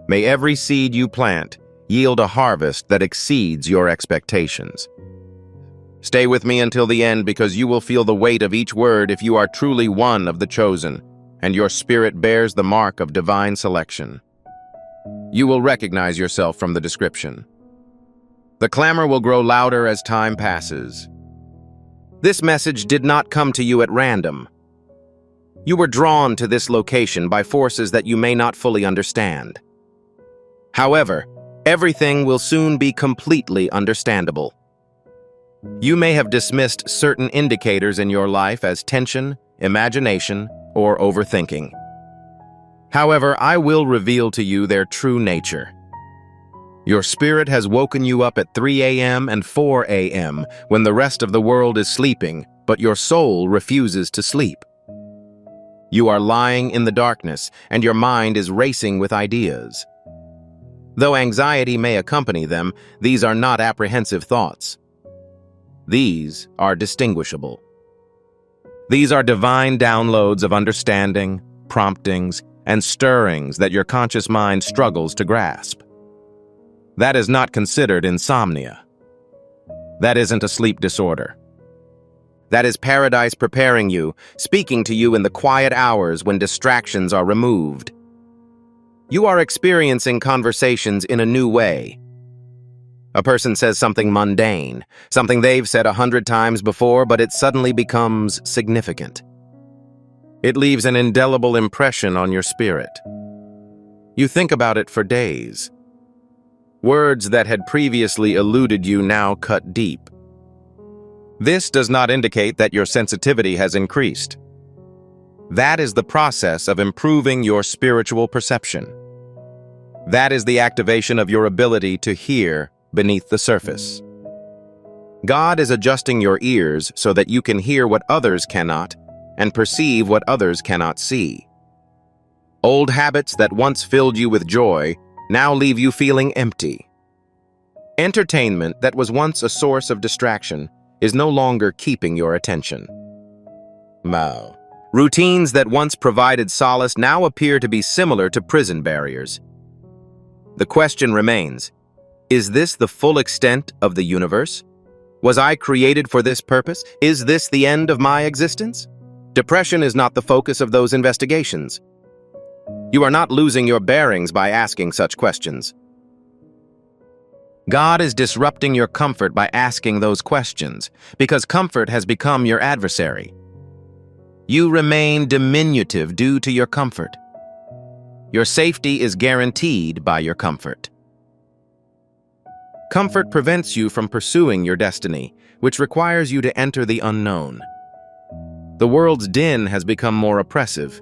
May every seed you plant yield a harvest that exceeds your expectations. Stay with me until the end because you will feel the weight of each word if you are truly one of the chosen, and your spirit bears the mark of divine selection. You will recognize yourself from the description. The clamor will grow louder as time passes. This message did not come to you at random. You were drawn to this location by forces that you may not fully understand. However, everything will soon be completely understandable. You may have dismissed certain indicators in your life as tension, imagination, or overthinking. However, I will reveal to you their true nature. Your spirit has woken you up at 3 a.m. and 4 a.m. when the rest of the world is sleeping, but your soul refuses to sleep. You are lying in the darkness, and your mind is racing with ideas. Though anxiety may accompany them, these are not apprehensive thoughts. These are distinguishable. These are divine downloads of understanding, promptings, and stirrings that your conscious mind struggles to grasp. That is not considered insomnia. That isn't a sleep disorder. That is paradise preparing you, speaking to you in the quiet hours when distractions are removed. You are experiencing conversations in a new way. A person says something mundane, something they've said 100 times before, but it suddenly becomes significant. It leaves an indelible impression on your spirit. You think about it for days. Words that had previously eluded you now cut deep. This does not indicate that your sensitivity has increased. That is the process of improving your spiritual perception. That is the activation of your ability to hear beneath the surface. God is adjusting your ears so that you can hear what others cannot and perceive what others cannot see. Old habits that once filled you with joy now leave you feeling empty. Entertainment that was once a source of distraction is no longer keeping your attention. Routines that once provided solace now appear to be similar to prison barriers. The question remains, is this the full extent of the universe? Was I created for this purpose? Is this the end of my existence? Depression is not the focus of those investigations. You are not losing your bearings by asking such questions. God is disrupting your comfort by asking those questions, because comfort has become your adversary. You remain diminutive due to your comfort. Your safety is guaranteed by your comfort. Comfort prevents you from pursuing your destiny, which requires you to enter the unknown. The world's din has become more oppressive.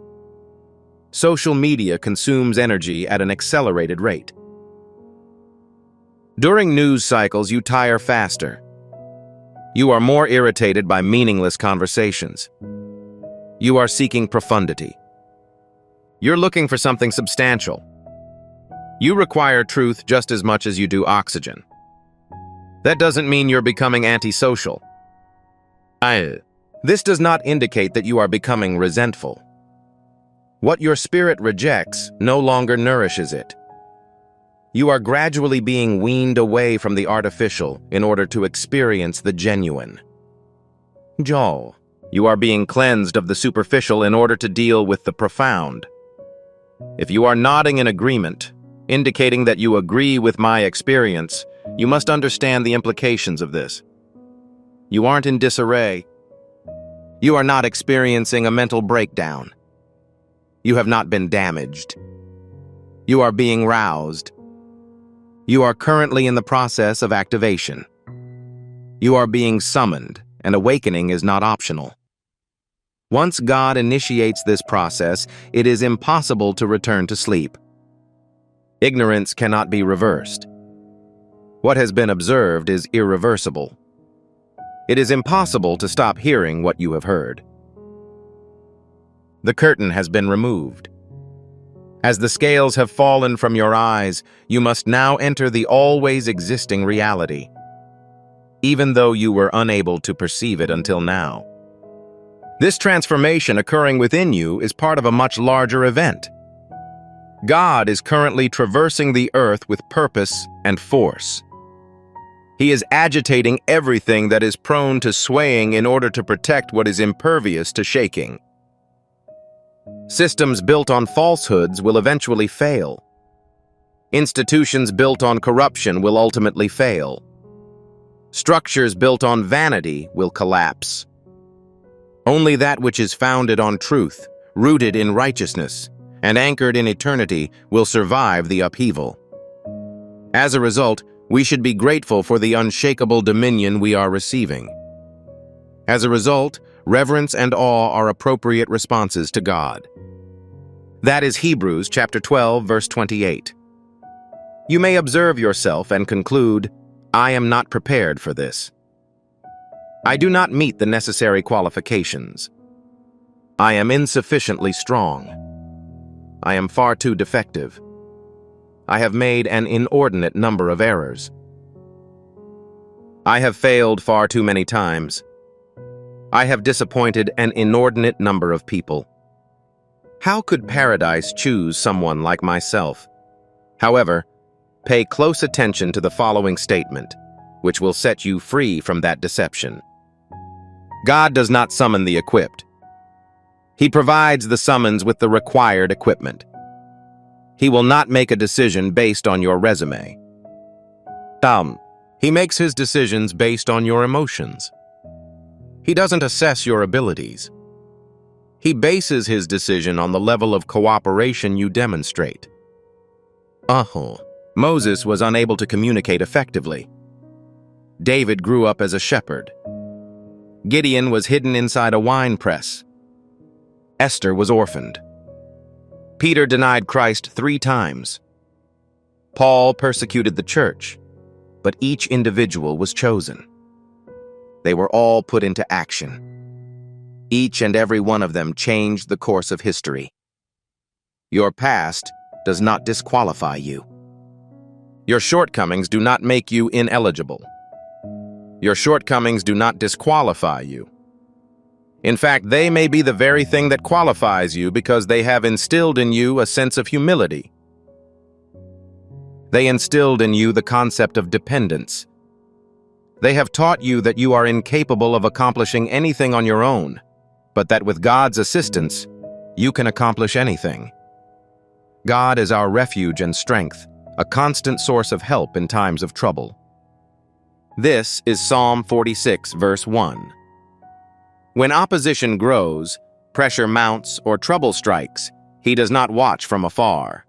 Social media consumes energy at an accelerated rate. During news cycles, you tire faster. You are more irritated by meaningless conversations. You are seeking profundity. You're looking for something substantial. You require truth just as much as you do oxygen. That doesn't mean you're becoming antisocial. This does not indicate that you are becoming resentful. What your spirit rejects no longer nourishes it. You are gradually being weaned away from the artificial in order to experience the genuine. Joel, you are being cleansed of the superficial in order to deal with the profound. If you are nodding in agreement, indicating that you agree with my experience, you must understand the implications of this. You aren't in disarray. You are not experiencing a mental breakdown. You have not been damaged. You are being roused. You are currently in the process of activation. You are being summoned, and awakening is not optional. Once God initiates this process, it is impossible to return to sleep. Ignorance cannot be reversed. What has been observed is irreversible. It is impossible to stop hearing what you have heard. The curtain has been removed. As the scales have fallen from your eyes, you must now enter the always existing reality, even though you were unable to perceive it until now. This transformation occurring within you is part of a much larger event. God is currently traversing the earth with purpose and force. He is agitating everything that is prone to swaying in order to protect what is impervious to shaking. Systems built on falsehoods will eventually fail. Institutions built on corruption will ultimately fail. Structures built on vanity will collapse. Only that which is founded on truth, rooted in righteousness, and anchored in eternity will survive the upheaval. As a result, we should be grateful for the unshakable dominion we are receiving. As a result, reverence and awe are appropriate responses to God. That is Hebrews chapter 12, verse 28. You may observe yourself and conclude, I am not prepared for this. I do not meet the necessary qualifications. I am insufficiently strong. I am far too defective. I have made an inordinate number of errors. I have failed far too many times. I have disappointed an inordinate number of people. How could paradise choose someone like myself? However, pay close attention to the following statement, which will set you free from that deception. God does not summon the equipped. He provides the summons with the required equipment. He will not make a decision based on your resume. He makes his decisions based on your emotions. He doesn't assess your abilities. He bases his decision on the level of cooperation you demonstrate. Moses was unable to communicate effectively. David grew up as a shepherd. Gideon was hidden inside a wine press. Esther was orphaned. Peter denied Christ 3 times. Paul persecuted the church, but each individual was chosen. They were all put into action. Each and every one of them changed the course of history. Your past does not disqualify you. Your shortcomings do not make you ineligible. Your shortcomings do not disqualify you. In fact, they may be the very thing that qualifies you because they have instilled in you a sense of humility. They instilled in you the concept of dependence. They have taught you that you are incapable of accomplishing anything on your own, but that with God's assistance, you can accomplish anything. God is our refuge and strength, a constant source of help in times of trouble. This is Psalm 46, verse 1. When opposition grows, pressure mounts, or trouble strikes, he does not watch from afar.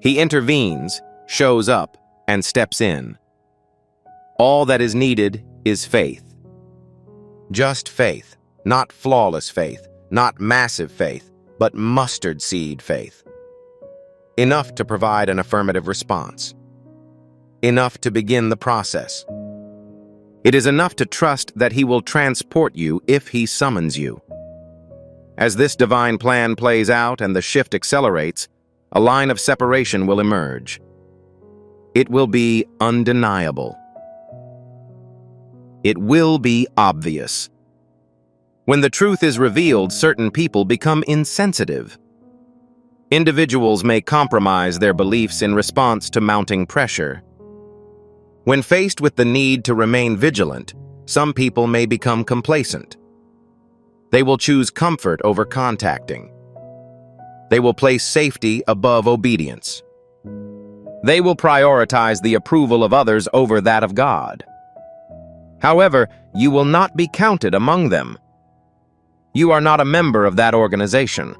He intervenes, shows up, and steps in. All that is needed is faith. Just faith, not flawless faith, not massive faith, but mustard seed faith. Enough to provide an affirmative response. Enough to begin the process. It is enough to trust that he will transport you if he summons you. As this divine plan plays out and the shift accelerates, a line of separation will emerge. It will be undeniable. It will be obvious. When the truth is revealed, certain people become insensitive. Individuals may compromise their beliefs in response to mounting pressure. When faced with the need to remain vigilant, some people may become complacent. They will choose comfort over contacting. They will place safety above obedience. They will prioritize the approval of others over that of God. However, you will not be counted among them. You are not a member of that organization.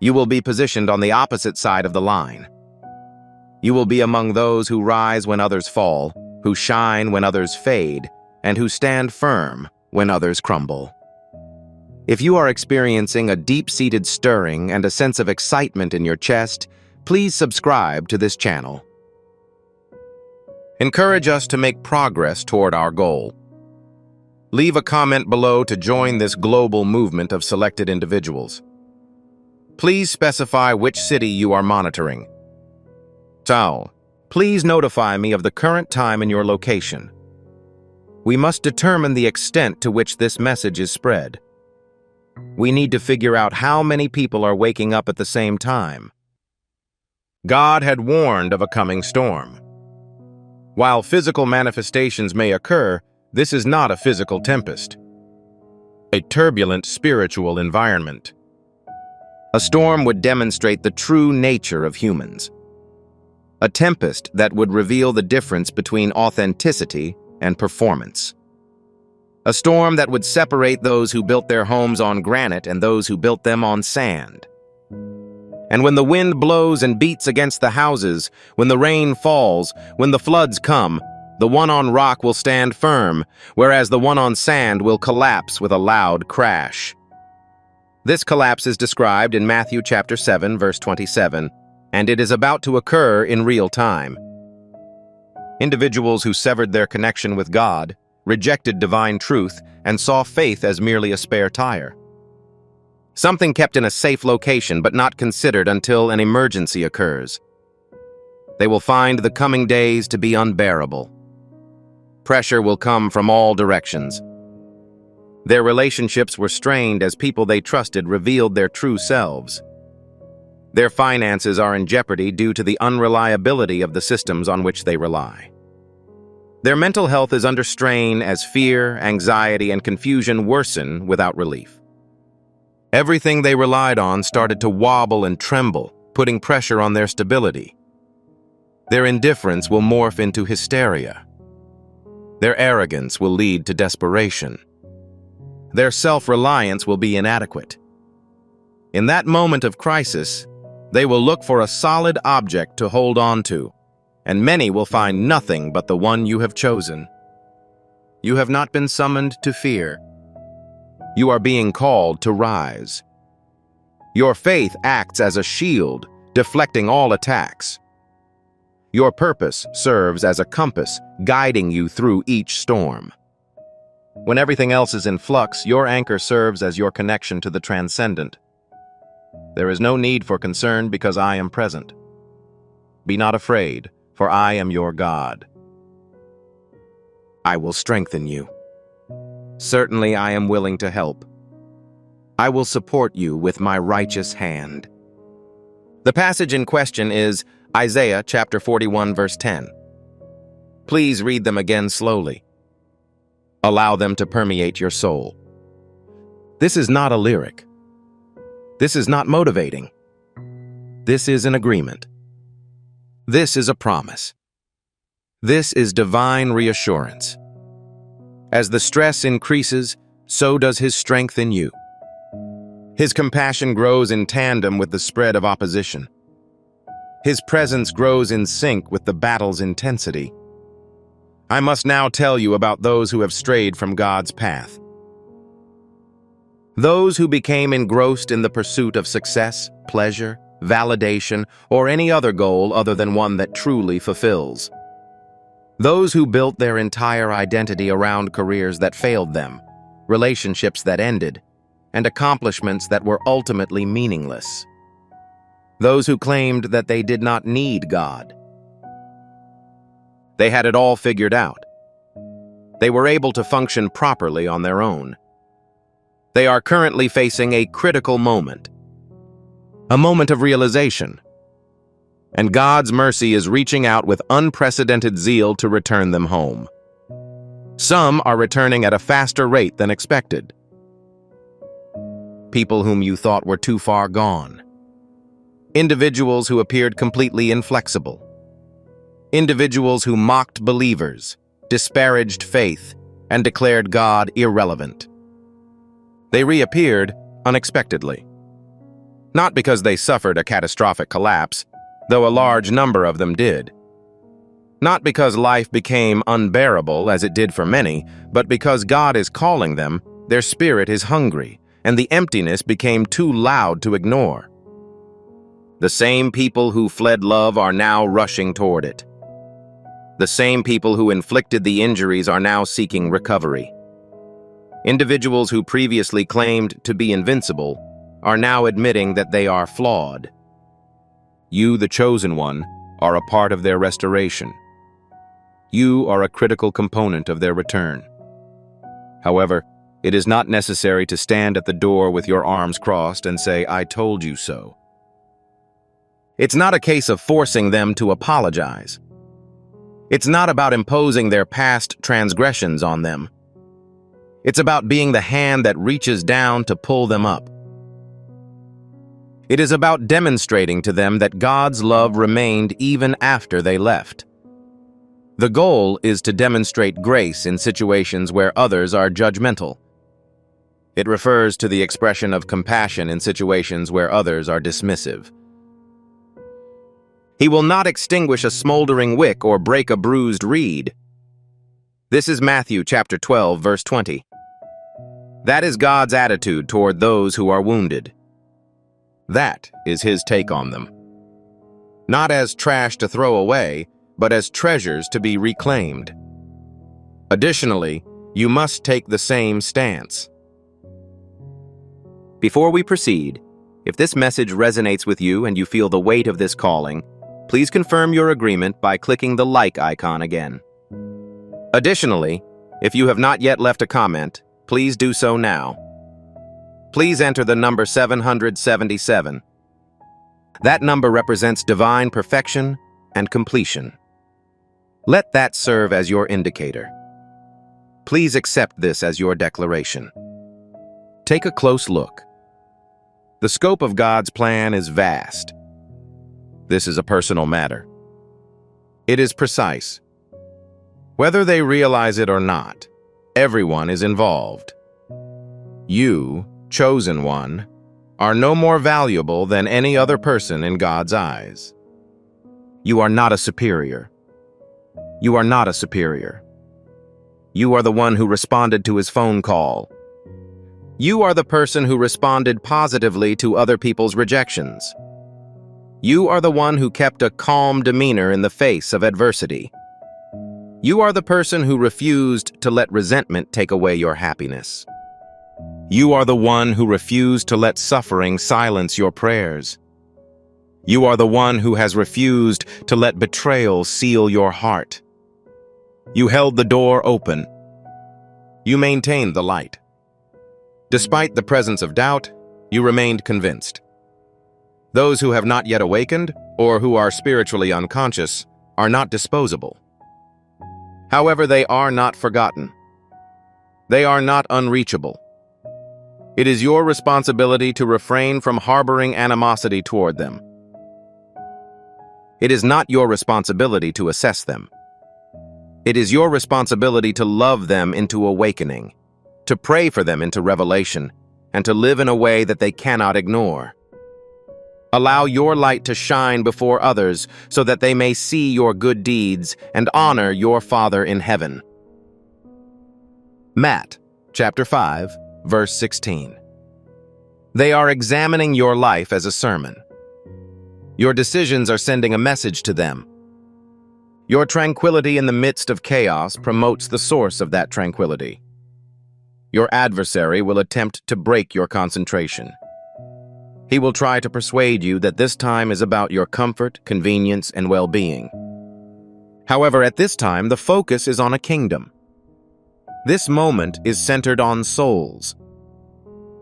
You will be positioned on the opposite side of the line. You will be among those who rise when others fall, who shine when others fade, and who stand firm when others crumble. If you are experiencing a deep-seated stirring and a sense of excitement in your chest, please subscribe to this channel. Encourage us to make progress toward our goal. Leave a comment below to join this global movement of selected individuals. Please specify which city you are monitoring. Tao, please notify me of the current time and your location. We must determine the extent to which this message is spread. We need to figure out how many people are waking up at the same time. God had warned of a coming storm. While physical manifestations may occur, this is not a physical tempest. A turbulent spiritual environment. A storm would demonstrate the true nature of humans. A tempest that would reveal the difference between authenticity and performance. A storm that would separate those who built their homes on granite and those who built them on sand. And when the wind blows and beats against the houses, when the rain falls, when the floods come, the one on rock will stand firm, whereas the one on sand will collapse with a loud crash. This collapse is described in Matthew chapter 7, verse 27, and it is about to occur in real time. Individuals who severed their connection with God, rejected divine truth, and saw faith as merely a spare tire. Something kept in a safe location but not considered until an emergency occurs. They will find the coming days to be unbearable. Pressure will come from all directions. Their relationships were strained as people they trusted revealed their true selves. Their finances are in jeopardy due to the unreliability of the systems on which they rely. Their mental health is under strain as fear, anxiety, and confusion worsen without relief. Everything they relied on started to wobble and tremble, putting pressure on their stability. Their indifference will morph into hysteria. Their arrogance will lead to desperation. Their self-reliance will be inadequate. In that moment of crisis, they will look for a solid object to hold on to, and many will find nothing but the one you have chosen. You have not been summoned to fear. You are being called to rise. Your faith acts as a shield, deflecting all attacks. Your purpose serves as a compass, guiding you through each storm. When everything else is in flux, your anchor serves as your connection to the transcendent. There is no need for concern because I am present. Be not afraid, for I am your God. I will strengthen you. Certainly I am willing to help. I will support you with my righteous hand. The passage in question is Isaiah chapter 41, verse 10. Please read them again slowly. Allow them to permeate your soul. This is not a lyric. This is not motivating. This is an agreement. This is a promise. This is divine reassurance. As the stress increases, so does His strength in you. His compassion grows in tandem with the spread of opposition. His presence grows in sync with the battle's intensity. I must now tell you about those who have strayed from God's path. Those who became engrossed in the pursuit of success, pleasure, validation, or any other goal other than one that truly fulfills. Those who built their entire identity around careers that failed them, relationships that ended, and accomplishments that were ultimately meaningless. Those who claimed that they did not need God. They had it all figured out. They were able to function properly on their own. They are currently facing a critical moment. A moment of realization. And God's mercy is reaching out with unprecedented zeal to return them home. Some are returning at a faster rate than expected. People whom you thought were too far gone. Individuals who appeared completely inflexible. Individuals who mocked believers, disparaged faith, and declared God irrelevant. They reappeared unexpectedly. Not because they suffered a catastrophic collapse, though a large number of them did. Not because life became unbearable as it did for many, but because God is calling them, their spirit is hungry, and the emptiness became too loud to ignore. The same people who fled love are now rushing toward it. The same people who inflicted the injuries are now seeking recovery. Individuals who previously claimed to be invincible are now admitting that they are flawed. You, the chosen one, are a part of their restoration. You are a critical component of their return. However, it is not necessary to stand at the door with your arms crossed and say, "I told you so." It's not a case of forcing them to apologize. It's not about imposing their past transgressions on them. It's about being the hand that reaches down to pull them up. It is about demonstrating to them that God's love remained even after they left. The goal is to demonstrate grace in situations where others are judgmental. It refers to the expression of compassion in situations where others are dismissive. He will not extinguish a smoldering wick or break a bruised reed. This is Matthew chapter 12, verse 20. That is God's attitude toward those who are wounded. That is his take on them. Not as trash to throw away, but as treasures to be reclaimed. Additionally, you must take the same stance. Before we proceed, if this message resonates with you and you feel the weight of this calling, please confirm your agreement by clicking the like icon again. Additionally, if you have not yet left a comment, please do so now. Please enter the number 777. That number represents divine perfection and completion. Let that serve as your indicator. Please accept this as your declaration. Take a close look. The scope of God's plan is vast. This is a personal matter. It is precise. Whether they realize it or not, everyone is involved. You, chosen one, are no more valuable than any other person in God's eyes. You are not a superior. You are not a superior. You are the one who responded to his phone call. You are the person who responded positively to other people's rejections. You are the one who kept a calm demeanor in the face of adversity. You are the person who refused to let resentment take away your happiness. You are the one who refused to let suffering silence your prayers. You are the one who has refused to let betrayal seal your heart. You held the door open. You maintained the light. Despite the presence of doubt, you remained convinced. Those who have not yet awakened, or who are spiritually unconscious, are not disposable. However, they are not forgotten. They are not unreachable. It is your responsibility to refrain from harboring animosity toward them. It is not your responsibility to assess them. It is your responsibility to love them into awakening, to pray for them into revelation, and to live in a way that they cannot ignore. Allow your light to shine before others so that they may see your good deeds and honor your Father in heaven. Matt, chapter 5, verse 16. They are examining your life as a sermon. Your decisions are sending a message to them. Your tranquility in the midst of chaos promotes the source of that tranquility. Your adversary will attempt to break your concentration. He will try to persuade you that this time is about your comfort, convenience, and well-being. However, at this time, the focus is on a kingdom. This moment is centered on souls.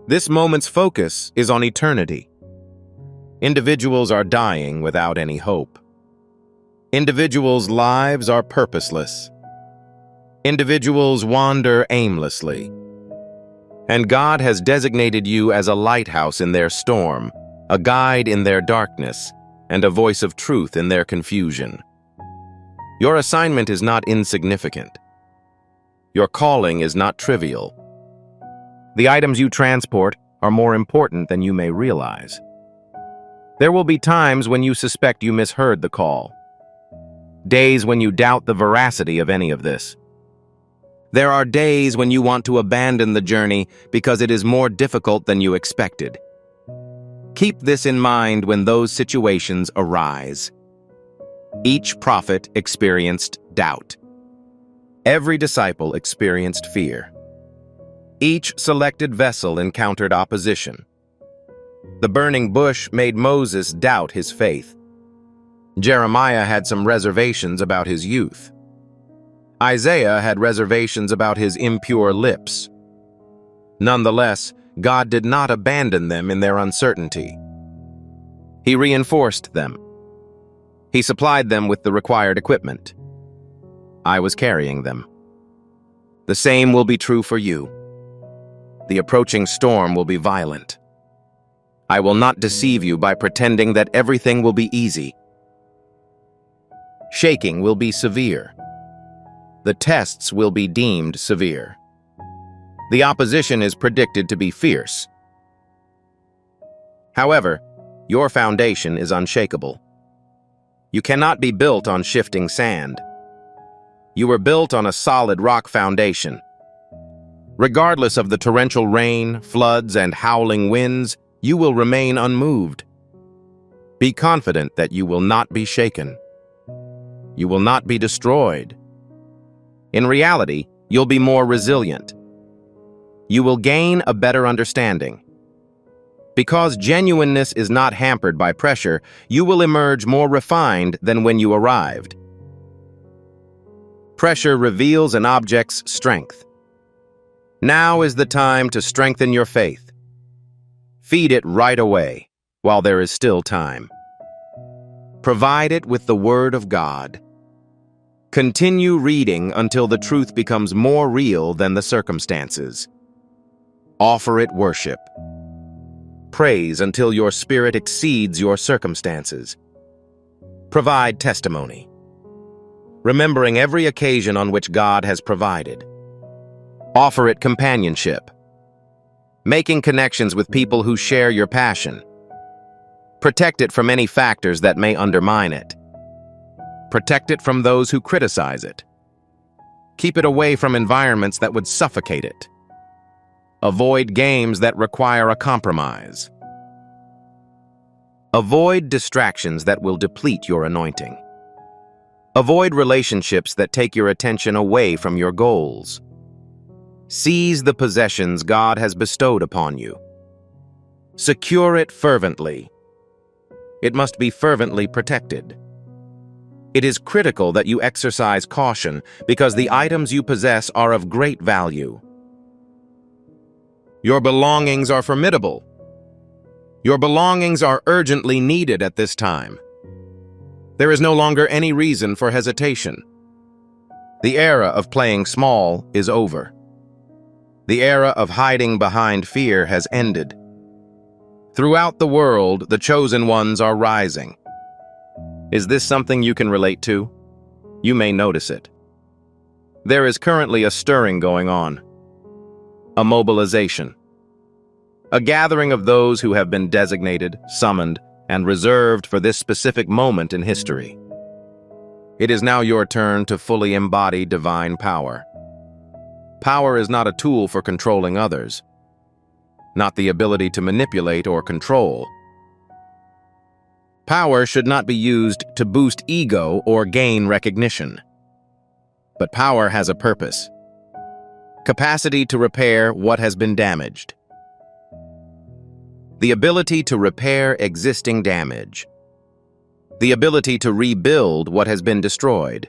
This moment's focus is on eternity. Individuals are dying without any hope. Individuals' lives are purposeless. Individuals wander aimlessly. And God has designated you as a lighthouse in their storm, a guide in their darkness, and a voice of truth in their confusion. Your assignment is not insignificant. Your calling is not trivial. The items you transport are more important than you may realize. There will be times when you suspect you misheard the call. Days when you doubt the veracity of any of this. There are days when you want to abandon the journey because it is more difficult than you expected. Keep this in mind when those situations arise. Each prophet experienced doubt. Every disciple experienced fear. Each selected vessel encountered opposition. The burning bush made Moses doubt his faith. Jeremiah had some reservations about his youth. Isaiah had reservations about his impure lips. Nonetheless, God did not abandon them in their uncertainty. He reinforced them. He supplied them with the required equipment. I was carrying them. The same will be true for you. The approaching storm will be violent. I will not deceive you by pretending that everything will be easy. Shaking will be severe. The tests will be deemed severe. The opposition is predicted to be fierce. However, your foundation is unshakable. You cannot be built on shifting sand. You were built on a solid rock foundation. Regardless of the torrential rain, floods, and howling winds, you will remain unmoved. Be confident that you will not be shaken. You will not be destroyed. In reality, you'll be more resilient. You will gain a better understanding. Because genuineness is not hampered by pressure, you will emerge more refined than when you arrived. Pressure reveals an object's strength. Now is the time to strengthen your faith. Feed it right away, while there is still time. Provide it with the Word of God. Continue reading until the truth becomes more real than the circumstances. Offer it worship. Praise until your spirit exceeds your circumstances. Provide testimony, remembering every occasion on which God has provided. Offer it companionship, making connections with people who share your passion. Protect it from any factors that may undermine it. Protect it from those who criticize it. Keep it away from environments that would suffocate it. Avoid games that require a compromise. Avoid distractions that will deplete your anointing. Avoid relationships that take your attention away from your goals. Seize the possessions God has bestowed upon you. Secure it fervently. It must be fervently protected. It is critical that you exercise caution because the items you possess are of great value. Your belongings are formidable. Your belongings are urgently needed at this time. There is no longer any reason for hesitation. The era of playing small is over. The era of hiding behind fear has ended. Throughout the world, the chosen ones are rising. Is this something you can relate to? You may notice it. There is currently a stirring going on. A mobilization. A gathering of those who have been designated, summoned, and reserved for this specific moment in history. It is now your turn to fully embody divine power. Power is not a tool for controlling others, not the ability to manipulate or control. Power should not be used to boost ego or gain recognition. But power has a purpose. Capacity to repair what has been damaged. The ability to repair existing damage. The ability to rebuild what has been destroyed.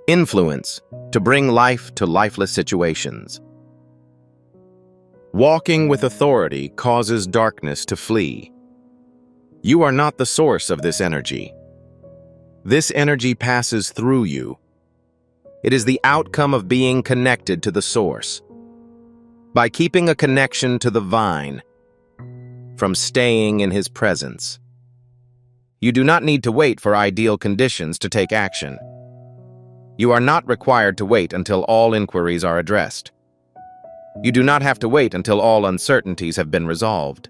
Influence, to bring life to lifeless situations. Walking with authority causes darkness to flee. You are not the source of this energy. This energy passes through you. It is the outcome of being connected to the source. By keeping a connection to the vine, from staying in his presence. You do not need to wait for ideal conditions to take action. You are not required to wait until all inquiries are addressed. You do not have to wait until all uncertainties have been resolved.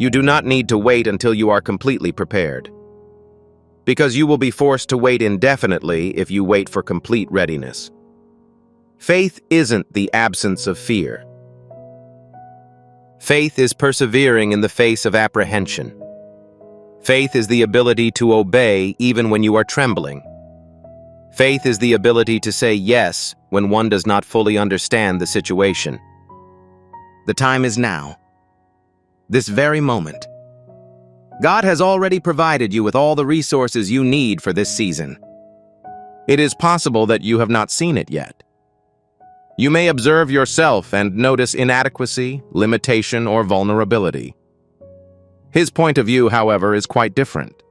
You do not need to wait until you are completely prepared. because you will be forced to wait indefinitely if you wait for complete readiness. Faith isn't the absence of fear. Faith is persevering in the face of apprehension. Faith is the ability to obey even when you are trembling. Faith is the ability to say yes when one does not fully understand the situation. The time is now. This very moment. God has already provided you with all the resources you need for this season. It is possible that you have not seen it yet. You may observe yourself and notice inadequacy, limitation, or vulnerability. His point of view, however, is quite different.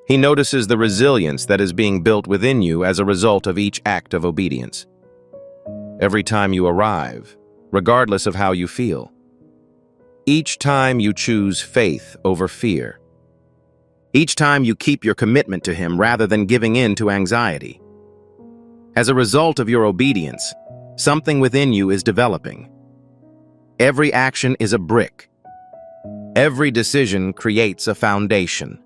He notices the resilience that is being built within you as a result of each act of obedience. Every time you arrive, regardless of how you feel. Each time you choose faith over fear. Each time you keep your commitment to Him rather than giving in to anxiety. As a result of your obedience, something within you is developing. Every action is a brick. Every decision creates a foundation.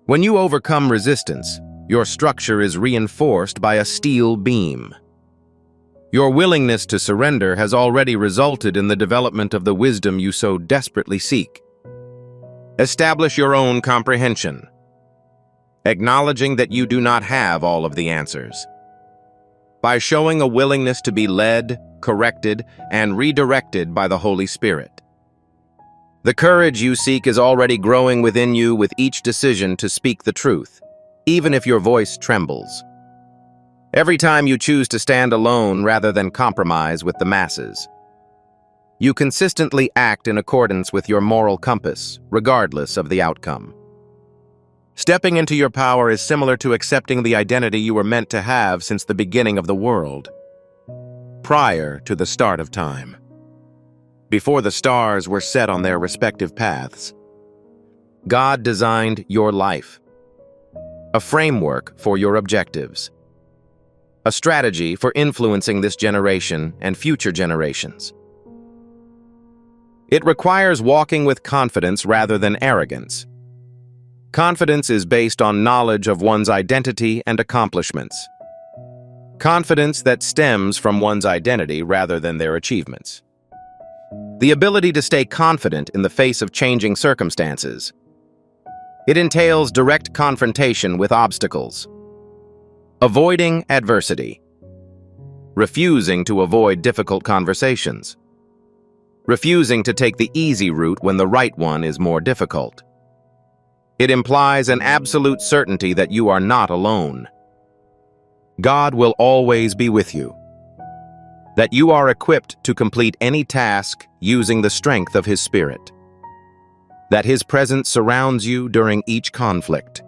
When you overcome resistance, your structure is reinforced by a steel beam. Your willingness to surrender has already resulted in the development of the wisdom you so desperately seek. Establish your own comprehension, acknowledging that you do not have all of the answers. By showing a willingness to be led, corrected, and redirected by the Holy Spirit. The courage you seek is already growing within you with each decision to speak the truth, even if your voice trembles. Every time you choose to stand alone rather than compromise with the masses. You consistently act in accordance with your moral compass, regardless of the outcome. Stepping into your power is similar to accepting the identity you were meant to have since the beginning of the world, prior to the start of time. Before the stars were set on their respective paths, God designed your life, a framework for your objectives, a strategy for influencing this generation and future generations. It requires walking with confidence rather than arrogance. Confidence is based on knowledge of one's identity and accomplishments. Confidence that stems from one's identity rather than their achievements. The ability to stay confident in the face of changing circumstances. It entails direct confrontation with obstacles. Avoiding adversity. Refusing to avoid difficult conversations. Refusing to take the easy route when the right one is more difficult. It implies an absolute certainty that you are not alone. God will always be with you. That you are equipped to complete any task using the strength of His Spirit. That His presence surrounds you during each conflict.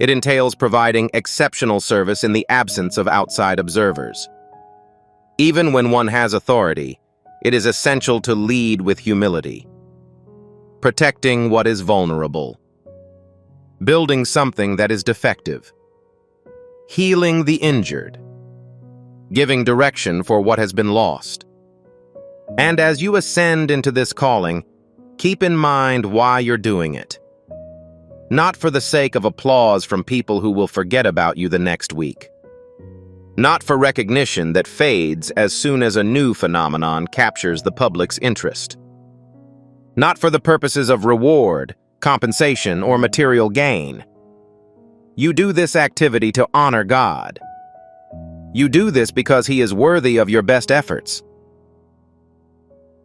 It entails providing exceptional service in the absence of outside observers. Even when one has authority, it is essential to lead with humility. Protecting what is vulnerable. Building something that is defective. Healing the injured. Giving direction for what has been lost. And as you ascend into this calling, keep in mind why you're doing it. Not for the sake of applause from people who will forget about you the next week. Not for recognition that fades as soon as a new phenomenon captures the public's interest. Not for the purposes of reward, compensation, or material gain. You do this activity to honor God. You do this because He is worthy of your best efforts.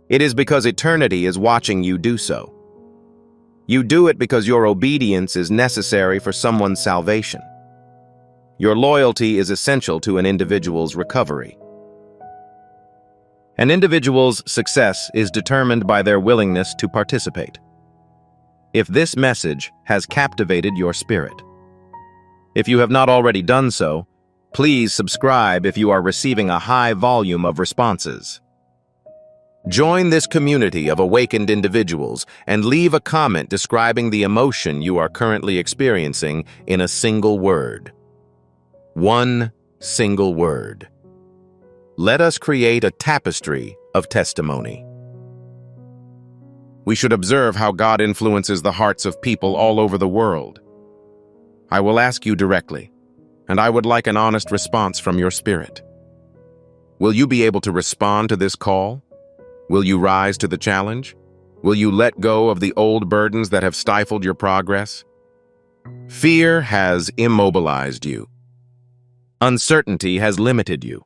It is because eternity is watching you do so. You do it because your obedience is necessary for someone's salvation. Your loyalty is essential to an individual's recovery. An individual's success is determined by their willingness to participate. If this message has captivated your spirit, if you have not already done so, please subscribe if you are receiving a high volume of responses. Join this community of awakened individuals and leave a comment describing the emotion you are currently experiencing in a single word. One single word. Let us create a tapestry of testimony. We should observe how God influences the hearts of people all over the world. I will ask you directly, and I would like an honest response from your spirit. Will you be able to respond to this call? Will you rise to the challenge? Will you let go of the old burdens that have stifled your progress? Fear has immobilized you. Uncertainty has limited you.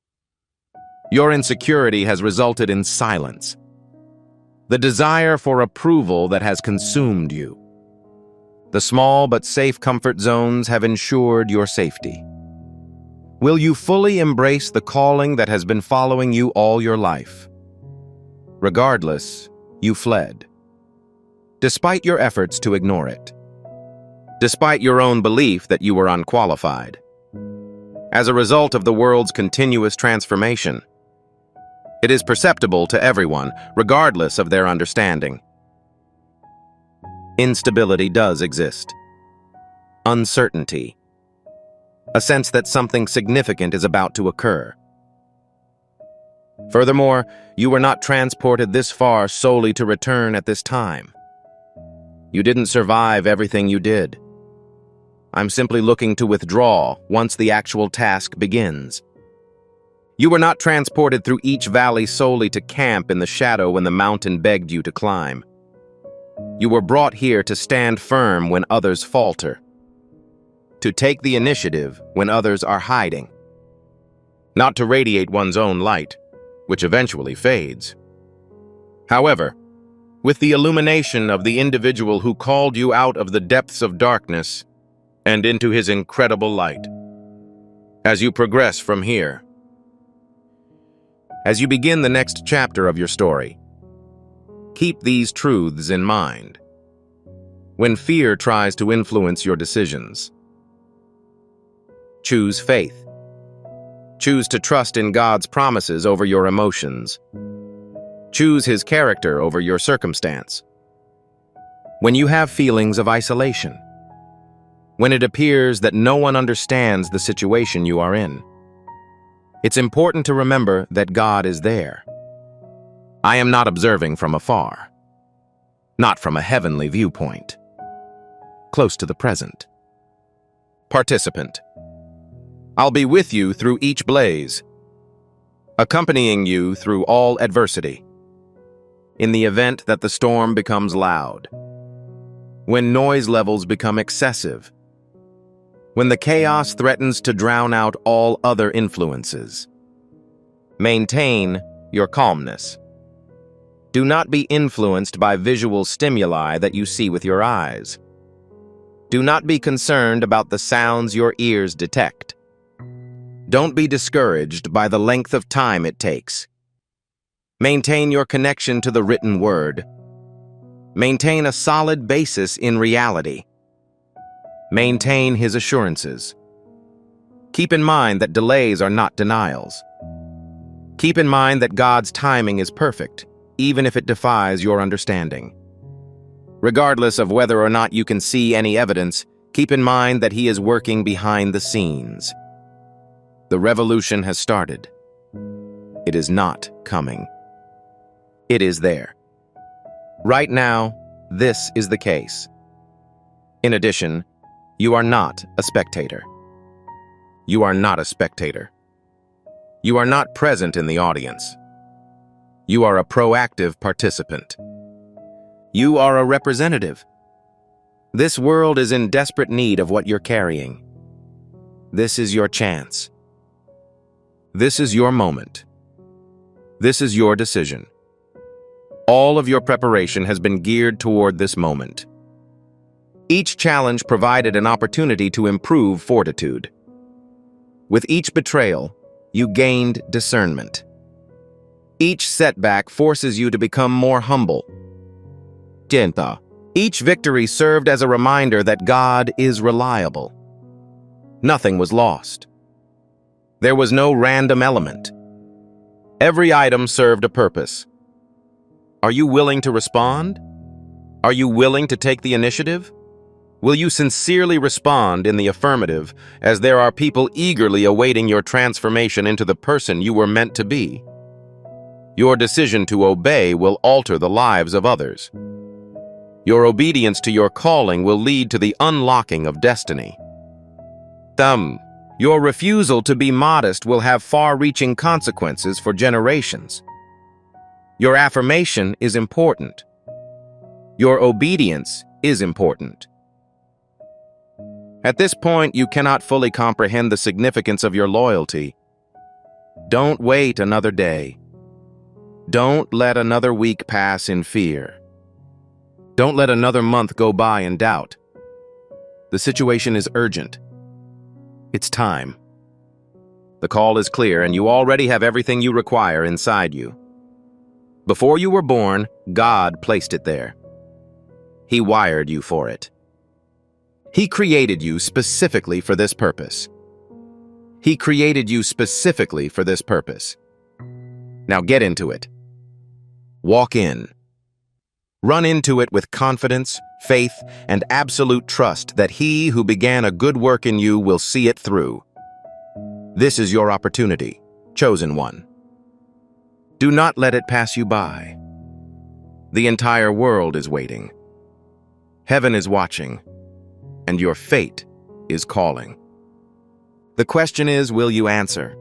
Your insecurity has resulted in silence. The desire for approval that has consumed you. The small but safe comfort zones have ensured your safety. Will you fully embrace the calling that has been following you all your life? Regardless, you fled. Despite your efforts to ignore it. Despite your own belief that you were unqualified. As a result of the world's continuous transformation, it is perceptible to everyone, regardless of their understanding. Instability does exist. Uncertainty. A sense that something significant is about to occur. Furthermore, you were not transported this far solely to return at this time. You didn't survive everything you did. I'm simply looking to withdraw once the actual task begins. You were not transported through each valley solely to camp in the shadow when the mountain begged you to climb. You were brought here to stand firm when others falter. To take the initiative when others are hiding. Not to radiate one's own light, which eventually fades. However, with the illumination of the individual who called you out of the depths of darkness and into his incredible light. As you progress from here, as you begin the next chapter of your story, keep these truths in mind. When fear tries to influence your decisions, choose faith. Choose to trust in God's promises over your emotions. Choose His character over your circumstance. When you have feelings of isolation, when it appears that no one understands the situation you are in, it's important to remember that God is there. I am not observing from afar, not from a heavenly viewpoint, close to the present. Participant. I'll be with you through each blaze, accompanying you through all adversity. In the event that the storm becomes loud, when noise levels become excessive, when the chaos threatens to drown out all other influences, maintain your calmness. Do not be influenced by visual stimuli that you see with your eyes. Do not be concerned about the sounds your ears detect. Don't be discouraged by the length of time it takes. Maintain your connection to the written word. Maintain a solid basis in reality. Maintain His assurances. Keep in mind that delays are not denials. Keep in mind that God's timing is perfect, even if it defies your understanding. Regardless of whether or not you can see any evidence, keep in mind that He is working behind the scenes. The revolution has started. It is not coming. It is there. Right now, this is the case. In addition, you are not a spectator. You are not a spectator. You are not present in the audience. You are a proactive participant. You are a representative. This world is in desperate need of what you're carrying. This is your chance. This is your moment. This is your decision. All of your preparation has been geared toward this moment. Each challenge provided an opportunity to improve fortitude. With each betrayal, you gained discernment. Each setback forces you to become more humble. Each victory served as a reminder that God is reliable. Nothing was lost. There was no random element. Every item served a purpose. Are you willing to respond? Are you willing to take the initiative? Will you sincerely respond in the affirmative, as there are people eagerly awaiting your transformation into the person you were meant to be? Your decision to obey will alter the lives of others. Your obedience to your calling will lead to the unlocking of destiny. Uttam. Your refusal to be modest will have far-reaching consequences for generations. Your affirmation is important. Your obedience is important. At this point, you cannot fully comprehend the significance of your loyalty. Don't wait another day. Don't let another week pass in fear. Don't let another month go by in doubt. The situation is urgent. It's time. The call is clear, and you already have everything you require inside you. Before you were born, God placed it there. He wired you for it. He created you specifically for this purpose. He created you specifically for this purpose. Now get into it. Walk in. Run into it with confidence, faith, and absolute trust that He who began a good work in you will see it through. This is your opportunity, chosen one. Do not let it pass you by. The entire world is waiting. Heaven is watching, and your fate is calling. The question is, will you answer?